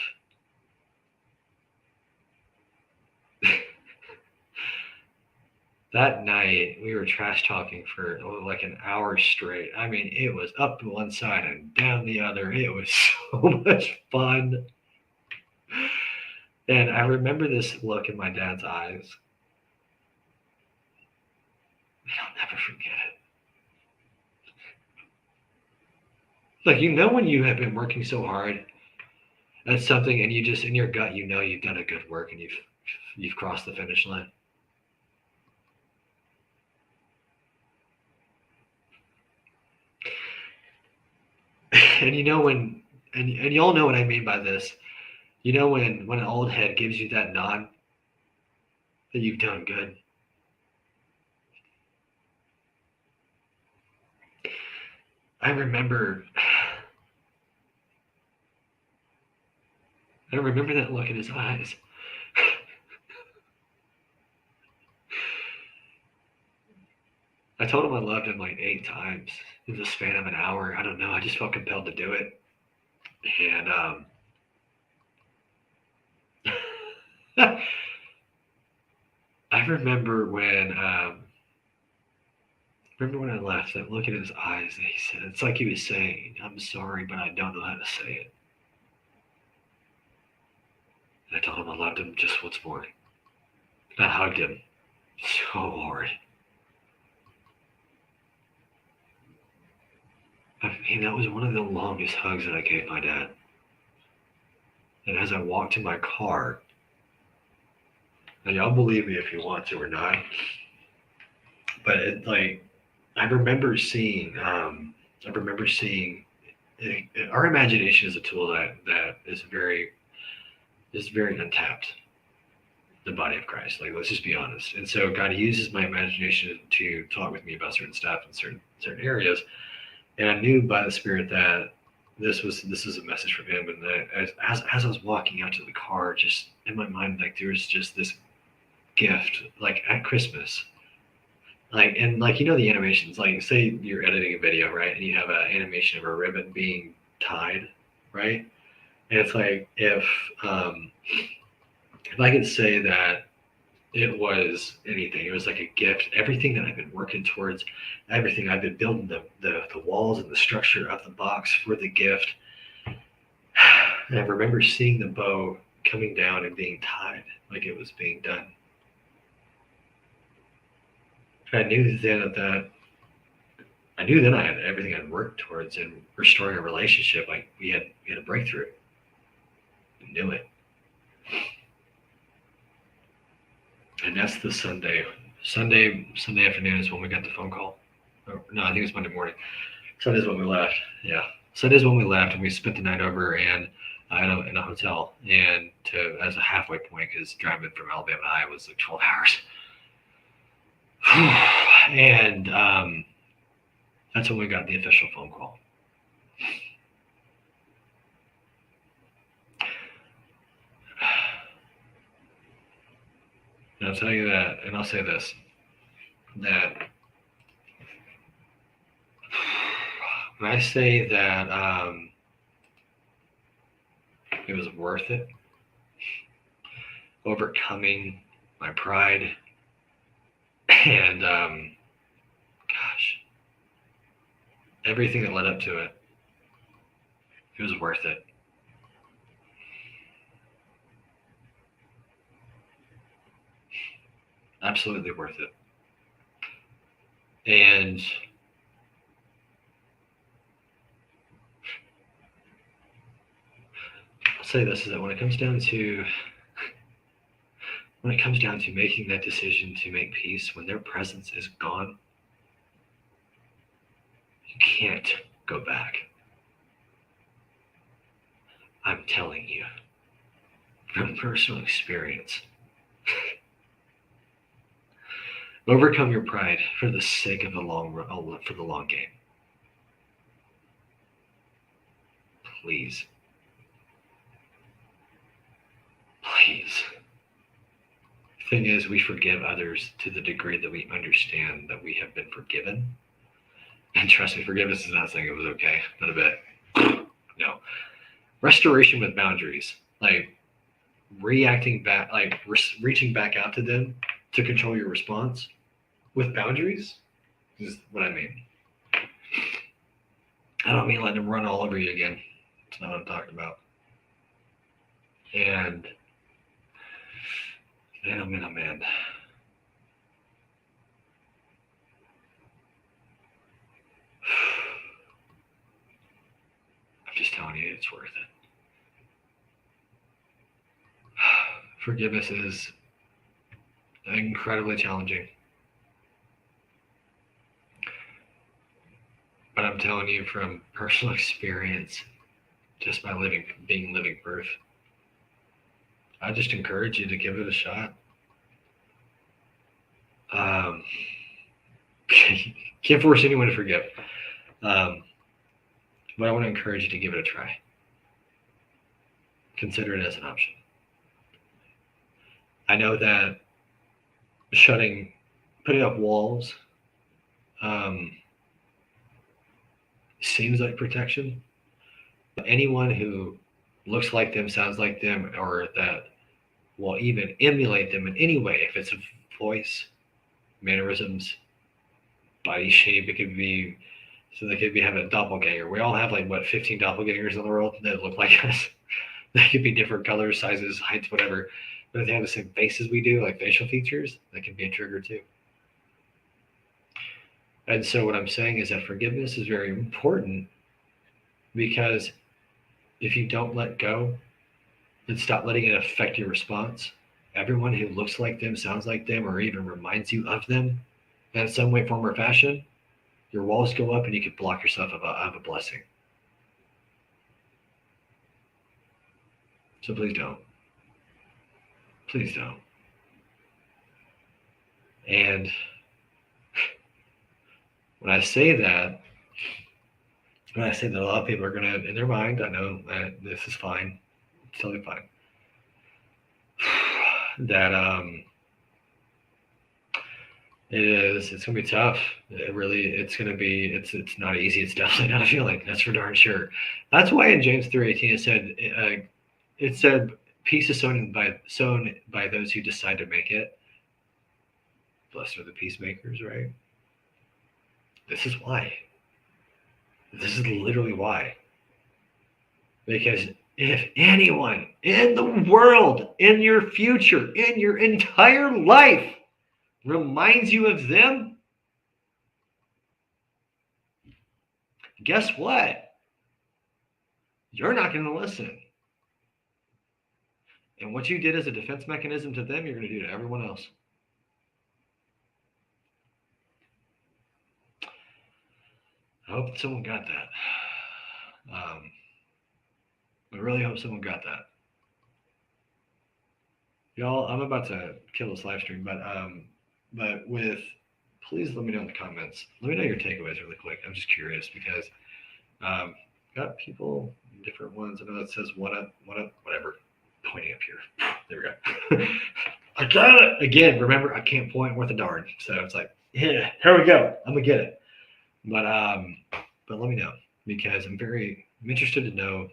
that night we were trash talking for like an hour straight. I mean, it was up to one side and down the other. It was so much fun. And I remember this look in my dad's eyes. I'll never forget it. Like, when you have been working so hard at something and you just in your gut you've done a good work and you've crossed the finish line. And and y'all know what I mean by this. When an old head gives you that nod that you've done good. I remember that look in his eyes. I told him I loved him like 8 times in the span of an hour. I don't know. I just felt compelled to do it. And I remember when I left, that look in his eyes, and he said, it's like he was saying, I'm sorry, but I don't know how to say it. And I told him I loved him just once more. And I hugged him so hard. I mean, that was one of the longest hugs that I gave my dad. And as I walked to my car, and y'all believe me if you want to or not, but I remember seeing, our imagination is a tool that is very untapped. The body of Christ. Like, let's just be honest. And so God uses my imagination to talk with me about certain stuff in certain areas. And I knew by the Spirit that this was a message from Him. And that as I was walking out to the car, just in my mind, like there was just this gift, like at Christmas. Like, and like, the animations, like say you're editing a video, right? And you have an animation of a ribbon being tied, right? And it's like if I could say that it was anything, it was like a gift. Everything that I've been working towards, everything I've been building, the walls and the structure of the box for the gift. And I remember seeing the bow coming down and being tied like it was being done. And I knew then I had everything I'd worked towards in restoring a relationship. Like we had a breakthrough. I knew it. And that's the Sunday afternoon is when we got the phone call. No, I think it was Monday morning. Sunday's when we left. Yeah, Sunday's when we left, and we spent the night over in a hotel, and as a halfway point, because driving from Alabama to Iowa was like 12 hours. And that's when we got the official phone call. And I'll tell you that, and I'll say this, that when I say that it was worth it, overcoming my pride, and everything that led up to it, it was worth it. Absolutely worth it. And I'll say this, is that when it comes down to making that decision to make peace, when their presence is gone, you can't go back. I'm telling you from personal experience. Overcome your pride for the sake of the long game. Please. Thing is, we forgive others to the degree that we understand that we have been forgiven. And trust me, forgiveness is not saying it was okay, not a bit. No. Restoration with boundaries, like reacting back, like reaching back out to them to control your response with boundaries is what I mean. I don't mean letting them run all over you again. That's not what I'm talking about. And man, oh man, oh man. I'm just telling you, it's worth it. Forgiveness is incredibly challenging. But I'm telling you from personal experience, just by being living proof, I just encourage you to give it a shot. Can't force anyone to forgive. But I want to encourage you to give it a try. Consider it as an option. I know that putting up walls seems like protection. But anyone who looks like them, sounds like them, or that will even emulate them in any way, if it's a voice, mannerisms, body shape, it could be, so they could be having a doppelganger. We all have 15 doppelgangers in the world that look like us. They could be different colors, sizes, heights, whatever. But if they have the same face as we do, like facial features, that can be a trigger too. And so what I'm saying is that forgiveness is very important, because if you don't let go and stop letting it affect your response, everyone who looks like them, sounds like them, or even reminds you of them in some way, form, or fashion, your walls go up and you can block yourself of a blessing. So please don't. Please don't. And when I say that a lot of people are going to, in their mind, I know that this is fine. It's totally fine. That it's going to be tough. It's not easy. It's definitely not a feeling. That's for darn sure. That's why in James 3:18 it said, peace is sown by those who decide to make it. Blessed are the peacemakers, right? This is why. This is literally why. Because if anyone in the world, in your future, in your entire life, reminds you of them, guess what? You're not going to listen. And what you did as a defense mechanism to them, you're going to do to everyone else. I hope someone got that. I really hope someone got that. Y'all, I'm about to kill this live stream, but please let me know in the comments. Let me know your takeaways really quick. I'm just curious because got people, different ones. I know that says one up, whatever. Pointing up here. There we go. I got it again. Remember, I can't point worth a darn, so it's like, yeah, here we go. I'm gonna get it. But let me know, because I'm interested to know,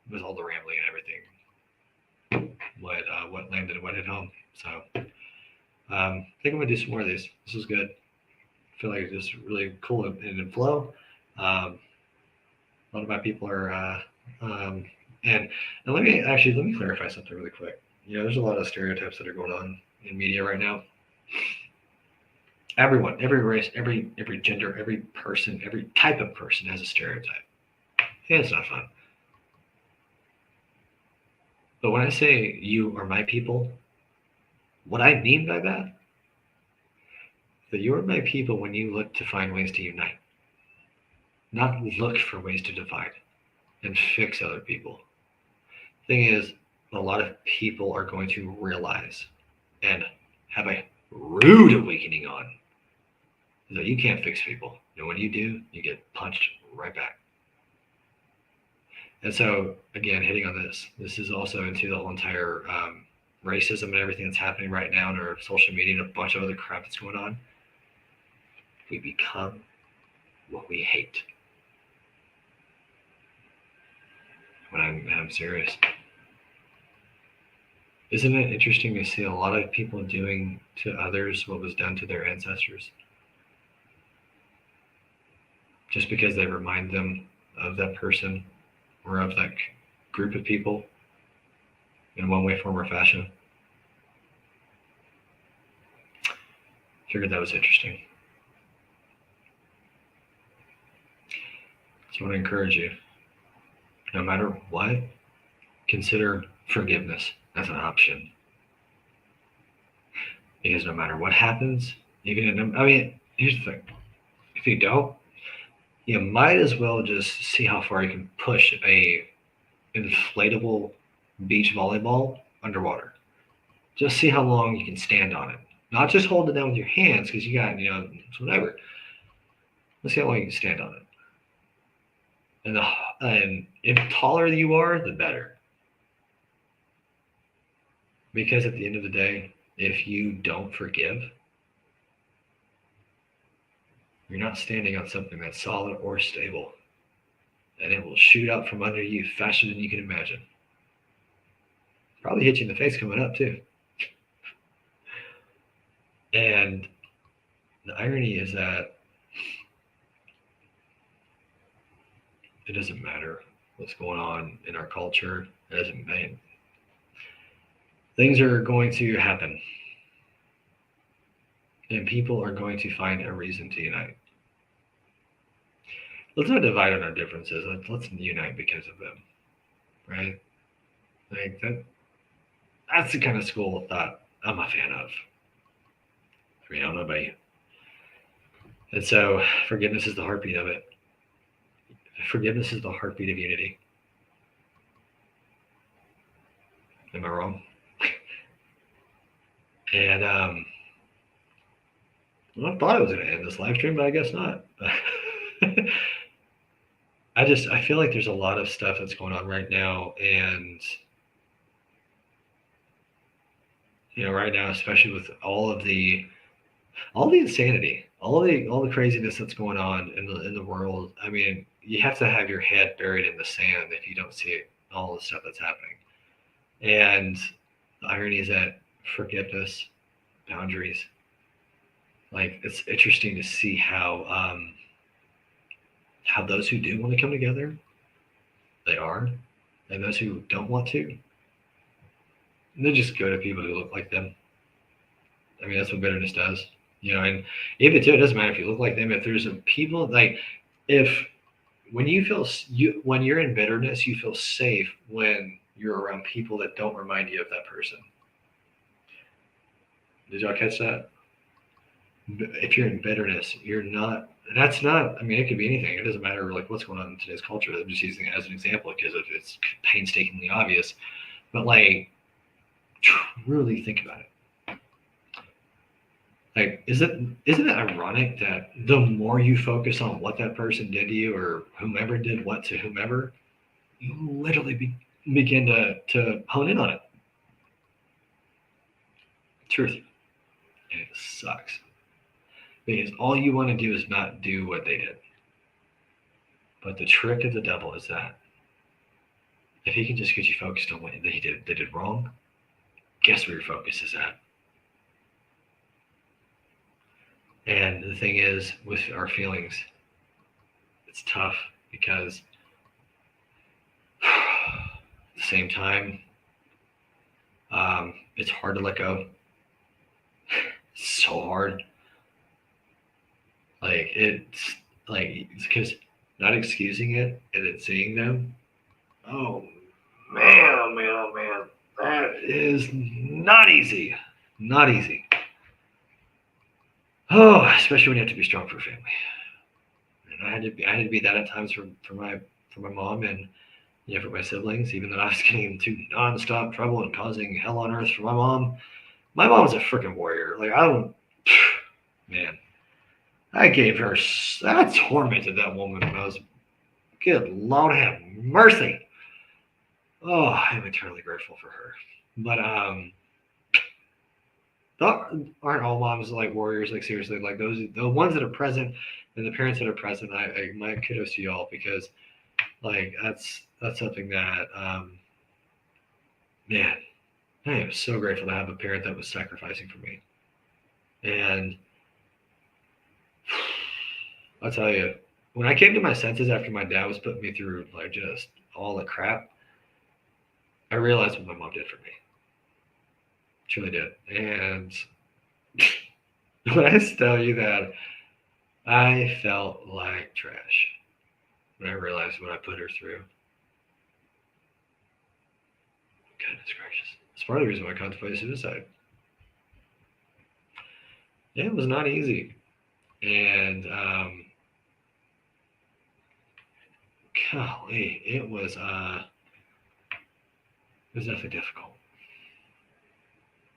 with all the rambling and everything, what landed and what hit home. So I think I'm gonna do some more of these. This is good. I feel like it's just really cool and in flow. A lot of my people are and let me clarify something really quick. There's a lot of stereotypes that are going on in media right now. Everyone, every race, every gender, every person, every type of person has a stereotype. And it's not fun. But when I say you are my people, what I mean by that you are my people when you look to find ways to unite, not look for ways to divide and fix other people. Thing is, a lot of people are going to realize and have a rude awakening on that you can't fix people. And when you do, you get punched right back. And so, again, hitting on this is also into the whole entire racism and everything that's happening right now in our social media and a bunch of other crap that's going on, we become what we hate. When I'm serious. Isn't it interesting to see a lot of people doing to others what was done to their ancestors? Just because they remind them of that person or of that group of people in one way, form, or fashion. Figured that was interesting. So I want to encourage you, no matter what, consider forgiveness as an option. Because no matter what happens, here's the thing. If you don't, you might as well just see how far you can push a inflatable beach volleyball underwater. Just see how long you can stand on it. Not just hold it down with your hands because you got, whatever. Let's see how long you can stand on it. And if taller you are, the better. Because at the end of the day, if you don't forgive, you're not standing on something that's solid or stable. And it will shoot out from under you faster than you can imagine. Probably hit you in the face coming up too. And the irony is that it doesn't matter what's going on in our culture. It doesn't matter. Things are going to happen. And people are going to find a reason to unite. Let's not divide on our differences. Let's unite because of them. Right? Like that's the kind of school of thought I'm a fan of. I don't know about you. And so forgiveness is the heartbeat of it. Forgiveness is the heartbeat of unity. Am I wrong? And I thought it was going to end this live stream, but I guess not. I feel like there's a lot of stuff that's going on right now, and right now, especially with all the insanity, all the craziness that's going on in the world. I mean, you have to have your head buried in the sand if you don't see all the stuff that's happening. And the irony is that forgiveness, boundaries, like it's interesting to see how those who do want to come together, they are, and those who don't want to, they just go to people who look like them. I mean, that's what bitterness does. And even too, it doesn't matter if you look like them. If there's people like, when you're in bitterness, you feel safe when you're around people that don't remind you of that person. Did y'all catch that? If you're in bitterness, that's not, it could be anything. It doesn't matter like what's going on in today's culture. I'm just using it as an example because it's painstakingly obvious. But like, truly think about it. Like, isn't it ironic that the more you focus on what that person did to you or whomever did what to whomever, you literally begin to hone in on it? Truth. And it sucks. Because all you want to do is not do what they did. But the trick of the devil is that if he can just get you focused on what they did wrong, guess where your focus is at? And the thing is, with our feelings, it's tough because at the same time, it's hard to let go. It's so hard. It's because not excusing it and then seeing them. Oh man, that is not easy. Not easy. Oh, especially when you have to be strong for a family. And I had to be that at times for my mom and for my siblings, even though I was getting into nonstop trouble and causing hell on earth for my mom. My mom's a freaking warrior. Like I gave her, I tormented that woman when I was, good Lord have mercy. Oh, I'm eternally grateful for her. But aren't all moms like warriors? Like seriously, like the ones that are present and the parents that are present. My kudos to y'all because like that's something that man, I am so grateful to have a parent that was sacrificing for me. And I'll tell you, when I came to my senses after my dad was putting me through like just all the crap, I realized what my mom did for me. Truly did. And when I tell you that I felt like trash when I realized what I put her through. Goodness gracious. It's part of the reason why I contemplated suicide. Yeah, it was not easy. And golly, it was definitely difficult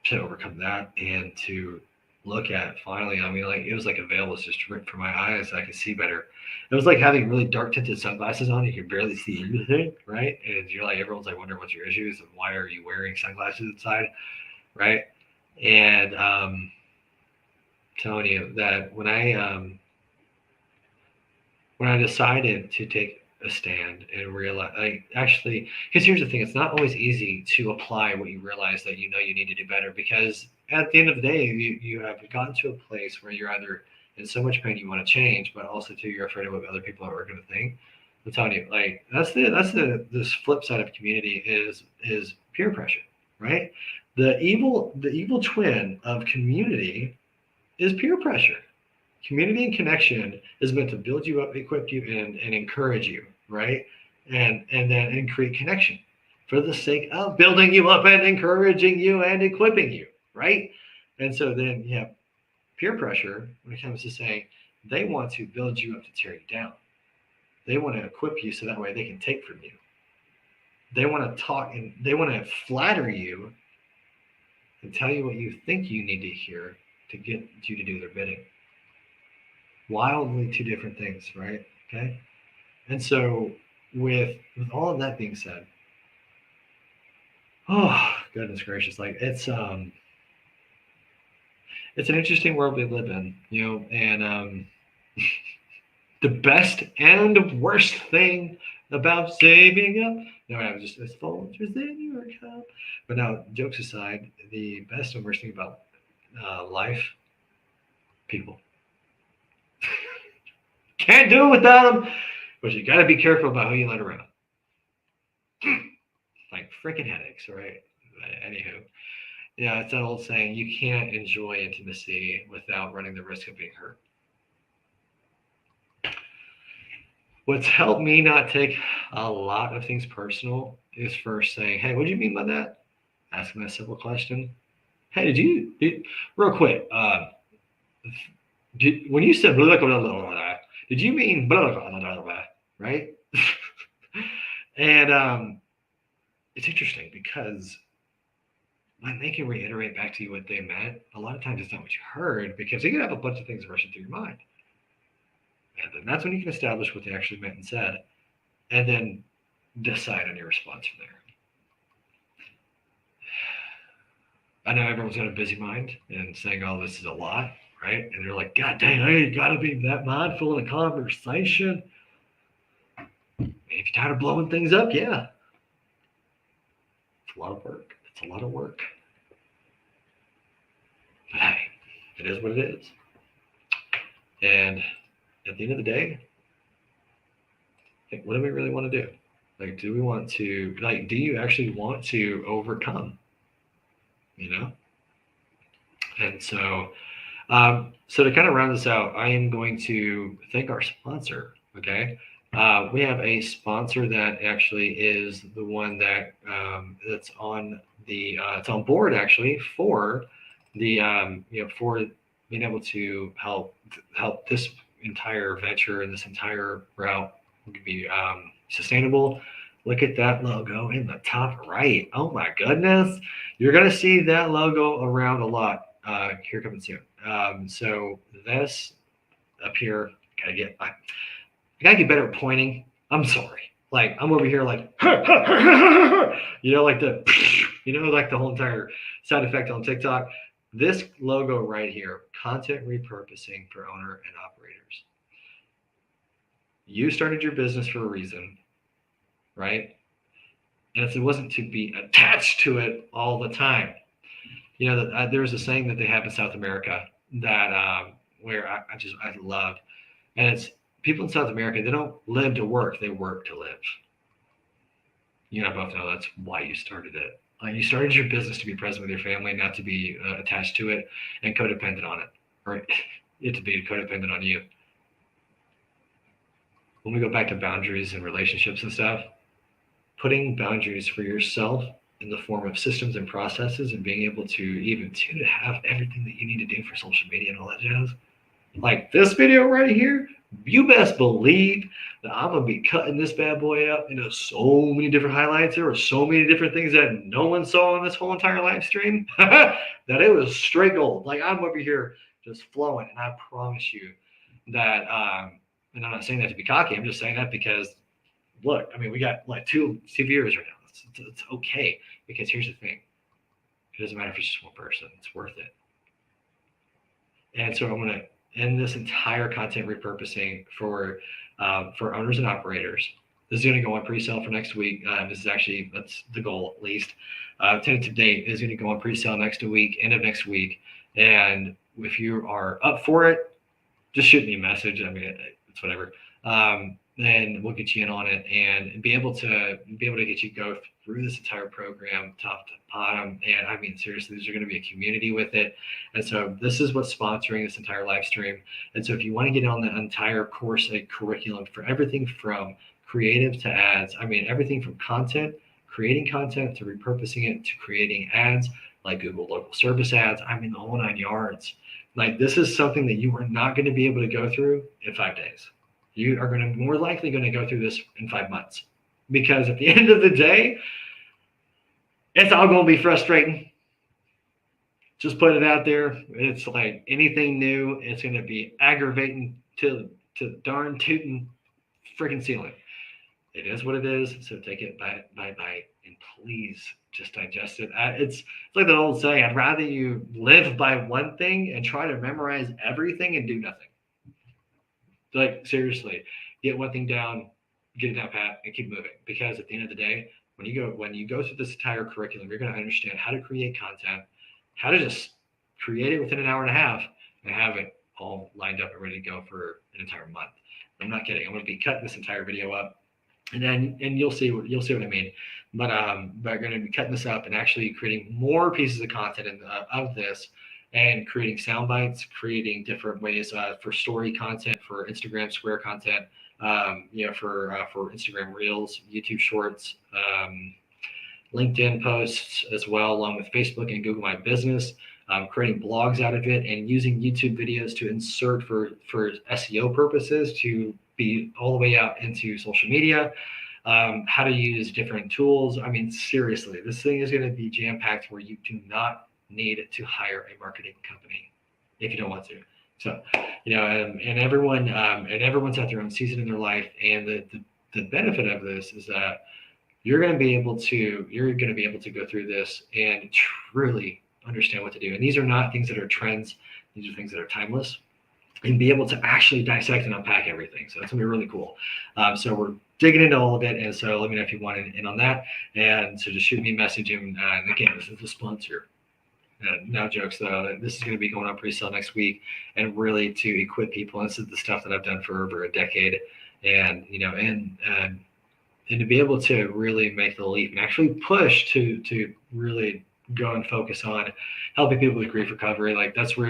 to overcome that and to look at finally. I mean, like it was like a veil was just ripped from my eyes. I could see better. It was like having really dark tinted sunglasses on. You can barely see anything, right? And you're like, everyone's like wondering what's your issues and why are you wearing sunglasses inside, right? And telling you that when I decided to take a stand and realize, like, actually, because here's the thing, it's not always easy to apply what you realize that you know you need to do better. Because at the end of the day, you have gotten to a place where you're either in so much pain you want to change, but also too you're afraid of what other people are going to think. I'm telling you, like that's the this flip side of community is peer pressure, right? The evil twin of community is peer pressure. Community and connection is meant to build you up, equip you, and encourage you, right? And create connection for the sake of building you up and encouraging you and equipping you, right? And so then you have peer pressure when it comes to saying they want to build you up to tear you down. They want to equip you so that way they can take from you. They want to talk and they want to flatter you and tell you what you think you need to hear to get you to do their bidding. Wildly two different things, right? Okay. And so with all of that being said, oh goodness gracious, like it's an interesting world we live in, and the best and worst thing about saving up. No, I was just as Folgers in your cup. But now, jokes aside, the best and worst thing about life, people. Can't do it without them, but you got to be careful about who you let around. Like freaking headaches, right? Anywho, yeah, it's that old saying: you can't enjoy intimacy without running the risk of being hurt. What's helped me not take a lot of things personal is first saying, "Hey, what do you mean by that?" Asking that simple question. Hey, real quick, when you said blah, blah, blah, blah, blah, did you mean blah, blah, blah, blah, blah, right? And it's interesting because when they can reiterate back to you what they meant, a lot of times it's not what you heard because you can have a bunch of things rushing through your mind. And then that's when you can establish what they actually meant and said, and then decide on your response from there. I know everyone's got a busy mind and saying, "Oh, this is a lot," right? And they're like, "God dang, I ain't got to be that mindful in a conversation." If you're tired of blowing things up, yeah, it's a lot of work. It's a lot of work. But hey, it is what it is. And at the end of the day, like, what do we really want to do? Like, do you actually want to overcome? And so, so to kind of round this out, I am going to thank our sponsor. Okay. We have a sponsor that actually is the one that that's on it's on board actually for the for being able to help this entire venture and this entire route be sustainable. Look at that logo in the top right. Oh my goodness, you're gonna see that logo around a lot here coming soon. So this up here, I gotta get better at pointing. I'm sorry. Like I'm over here like like the like the whole entire sound effect on TikTok. This logo right here, content repurposing for owner and operators. You started your business for a reason, right? And if it wasn't to be attached to it all the time, there's a saying that they have in South America that where I loved, and it's people in South America, they don't live to work, they work to live. You and I both know that's why you started it. You started your business to be present with your family, not to be attached to it and codependent on it, or it to be codependent on you. When we go back to boundaries and relationships and stuff, putting boundaries for yourself in the form of systems and processes and being able to even to have everything that you need to do for social media and all that jazz. Like this video right here, you best believe that I'm gonna be cutting this bad boy up into so many different highlights. There were so many different things that no one saw on this whole entire live stream that it was straight gold. Like I'm over here just flowing, and I promise you that. And I'm not saying that to be cocky. I'm just saying that because look, I mean, we got like two viewers right now. It's okay, because here's the thing: it doesn't matter if it's just one person; it's worth it. And so I'm going to end this entire content repurposing for owners and operators. This is going to go on pre-sale for next week. That's the goal at least. Tentative date is going to go on pre-sale next week, end of next week. And if you are up for it, just shoot me a message. I mean, it's whatever. Then we'll get you in on it and be able to get you go through this entire program top to bottom. And I mean, seriously, there's going to be a community with it. And so this is what's sponsoring this entire live stream. And so if you want to get on the entire course, a curriculum for everything from creative to ads, I mean, everything from creating content to repurposing it to creating ads like Google local service ads, I mean, the whole 9 yards. Like this is something that you are not going to be able to go through in 5 days. You are going to more likely going to go through this in 5 months, because at the end of the day, it's all going to be frustrating. Just put it out there. It's like anything new, it's going to be aggravating to darn tootin' freaking ceiling. It is what it is. So take it bite by bite, and please just digest it. It's like that old saying: I'd rather you live by one thing and try to memorize everything and do nothing. Like seriously, get one thing down, get it down pat, and keep moving. Because at the end of the day, when you go through this entire curriculum, you're going to understand how to create content, how to just create it within an hour and a half, and have it all lined up and ready to go for an entire month. I'm not kidding. I'm going to be cutting this entire video up, and you'll see what I mean. But going to be cutting this up and actually creating more pieces of content of this, and creating sound bites, creating different ways for story content, for Instagram Square content, for Instagram Reels, YouTube Shorts, LinkedIn posts as well, along with Facebook and Google My Business, creating blogs out of it, and using YouTube videos to insert for SEO purposes to be all the way out into social media. How to use different tools. I mean, seriously, this thing is going to be jam-packed where you do not need to hire a marketing company if you don't want to. So, and everyone's at their own season in their life, and the benefit of this is that you're going to be able to go through this and truly understand what to do. And these are not things that are trends; these are things that are timeless, and be able to actually dissect and unpack everything. So it's gonna be really cool. So we're digging into all of it, and so let me know if you want in on that. And so just shoot me a message. And again, this is the sponsor. No jokes though. This is going to be going on pre-sale next week, and really to equip people. And this is the stuff that I've done for over a decade, and and to be able to really make the leap and actually push to really go and focus on helping people with grief recovery. Like that's where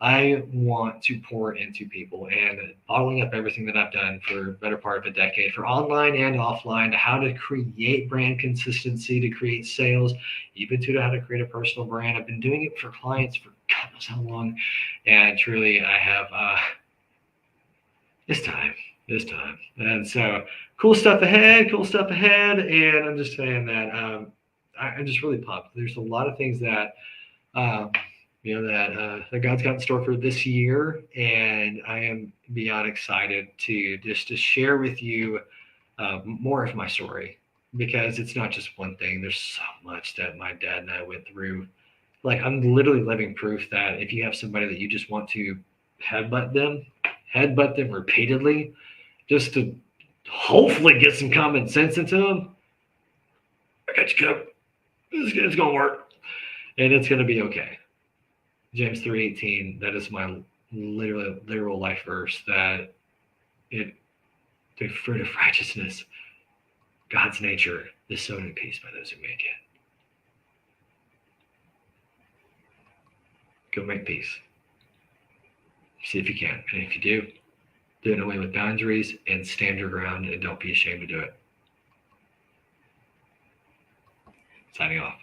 I want to pour into people, and bottling up everything that I've done for the better part of a decade, for online and offline, how to create brand consistency, to create sales, even to how to create a personal brand. I've been doing it for clients for God knows how long, and truly I have, it's time. And so cool stuff ahead. And I'm just saying that I'm just really pumped. There's a lot of things that, that God's got in store for this year, and I am beyond excited to share with you more of my story, because it's not just one thing. There's so much that my dad and I went through Like, I'm literally living proof that if you have somebody that you just want to headbutt them repeatedly, just to hopefully get some common sense into them, I got you covered. It's going to work, and it's going to be okay. James 3:18. That is my literal life verse. That it the fruit of righteousness, God's nature, is sown in peace by those who make it. Go make peace. See if you can. And if you do it in a way with boundaries and stand your ground and don't be ashamed to do it. Signing off.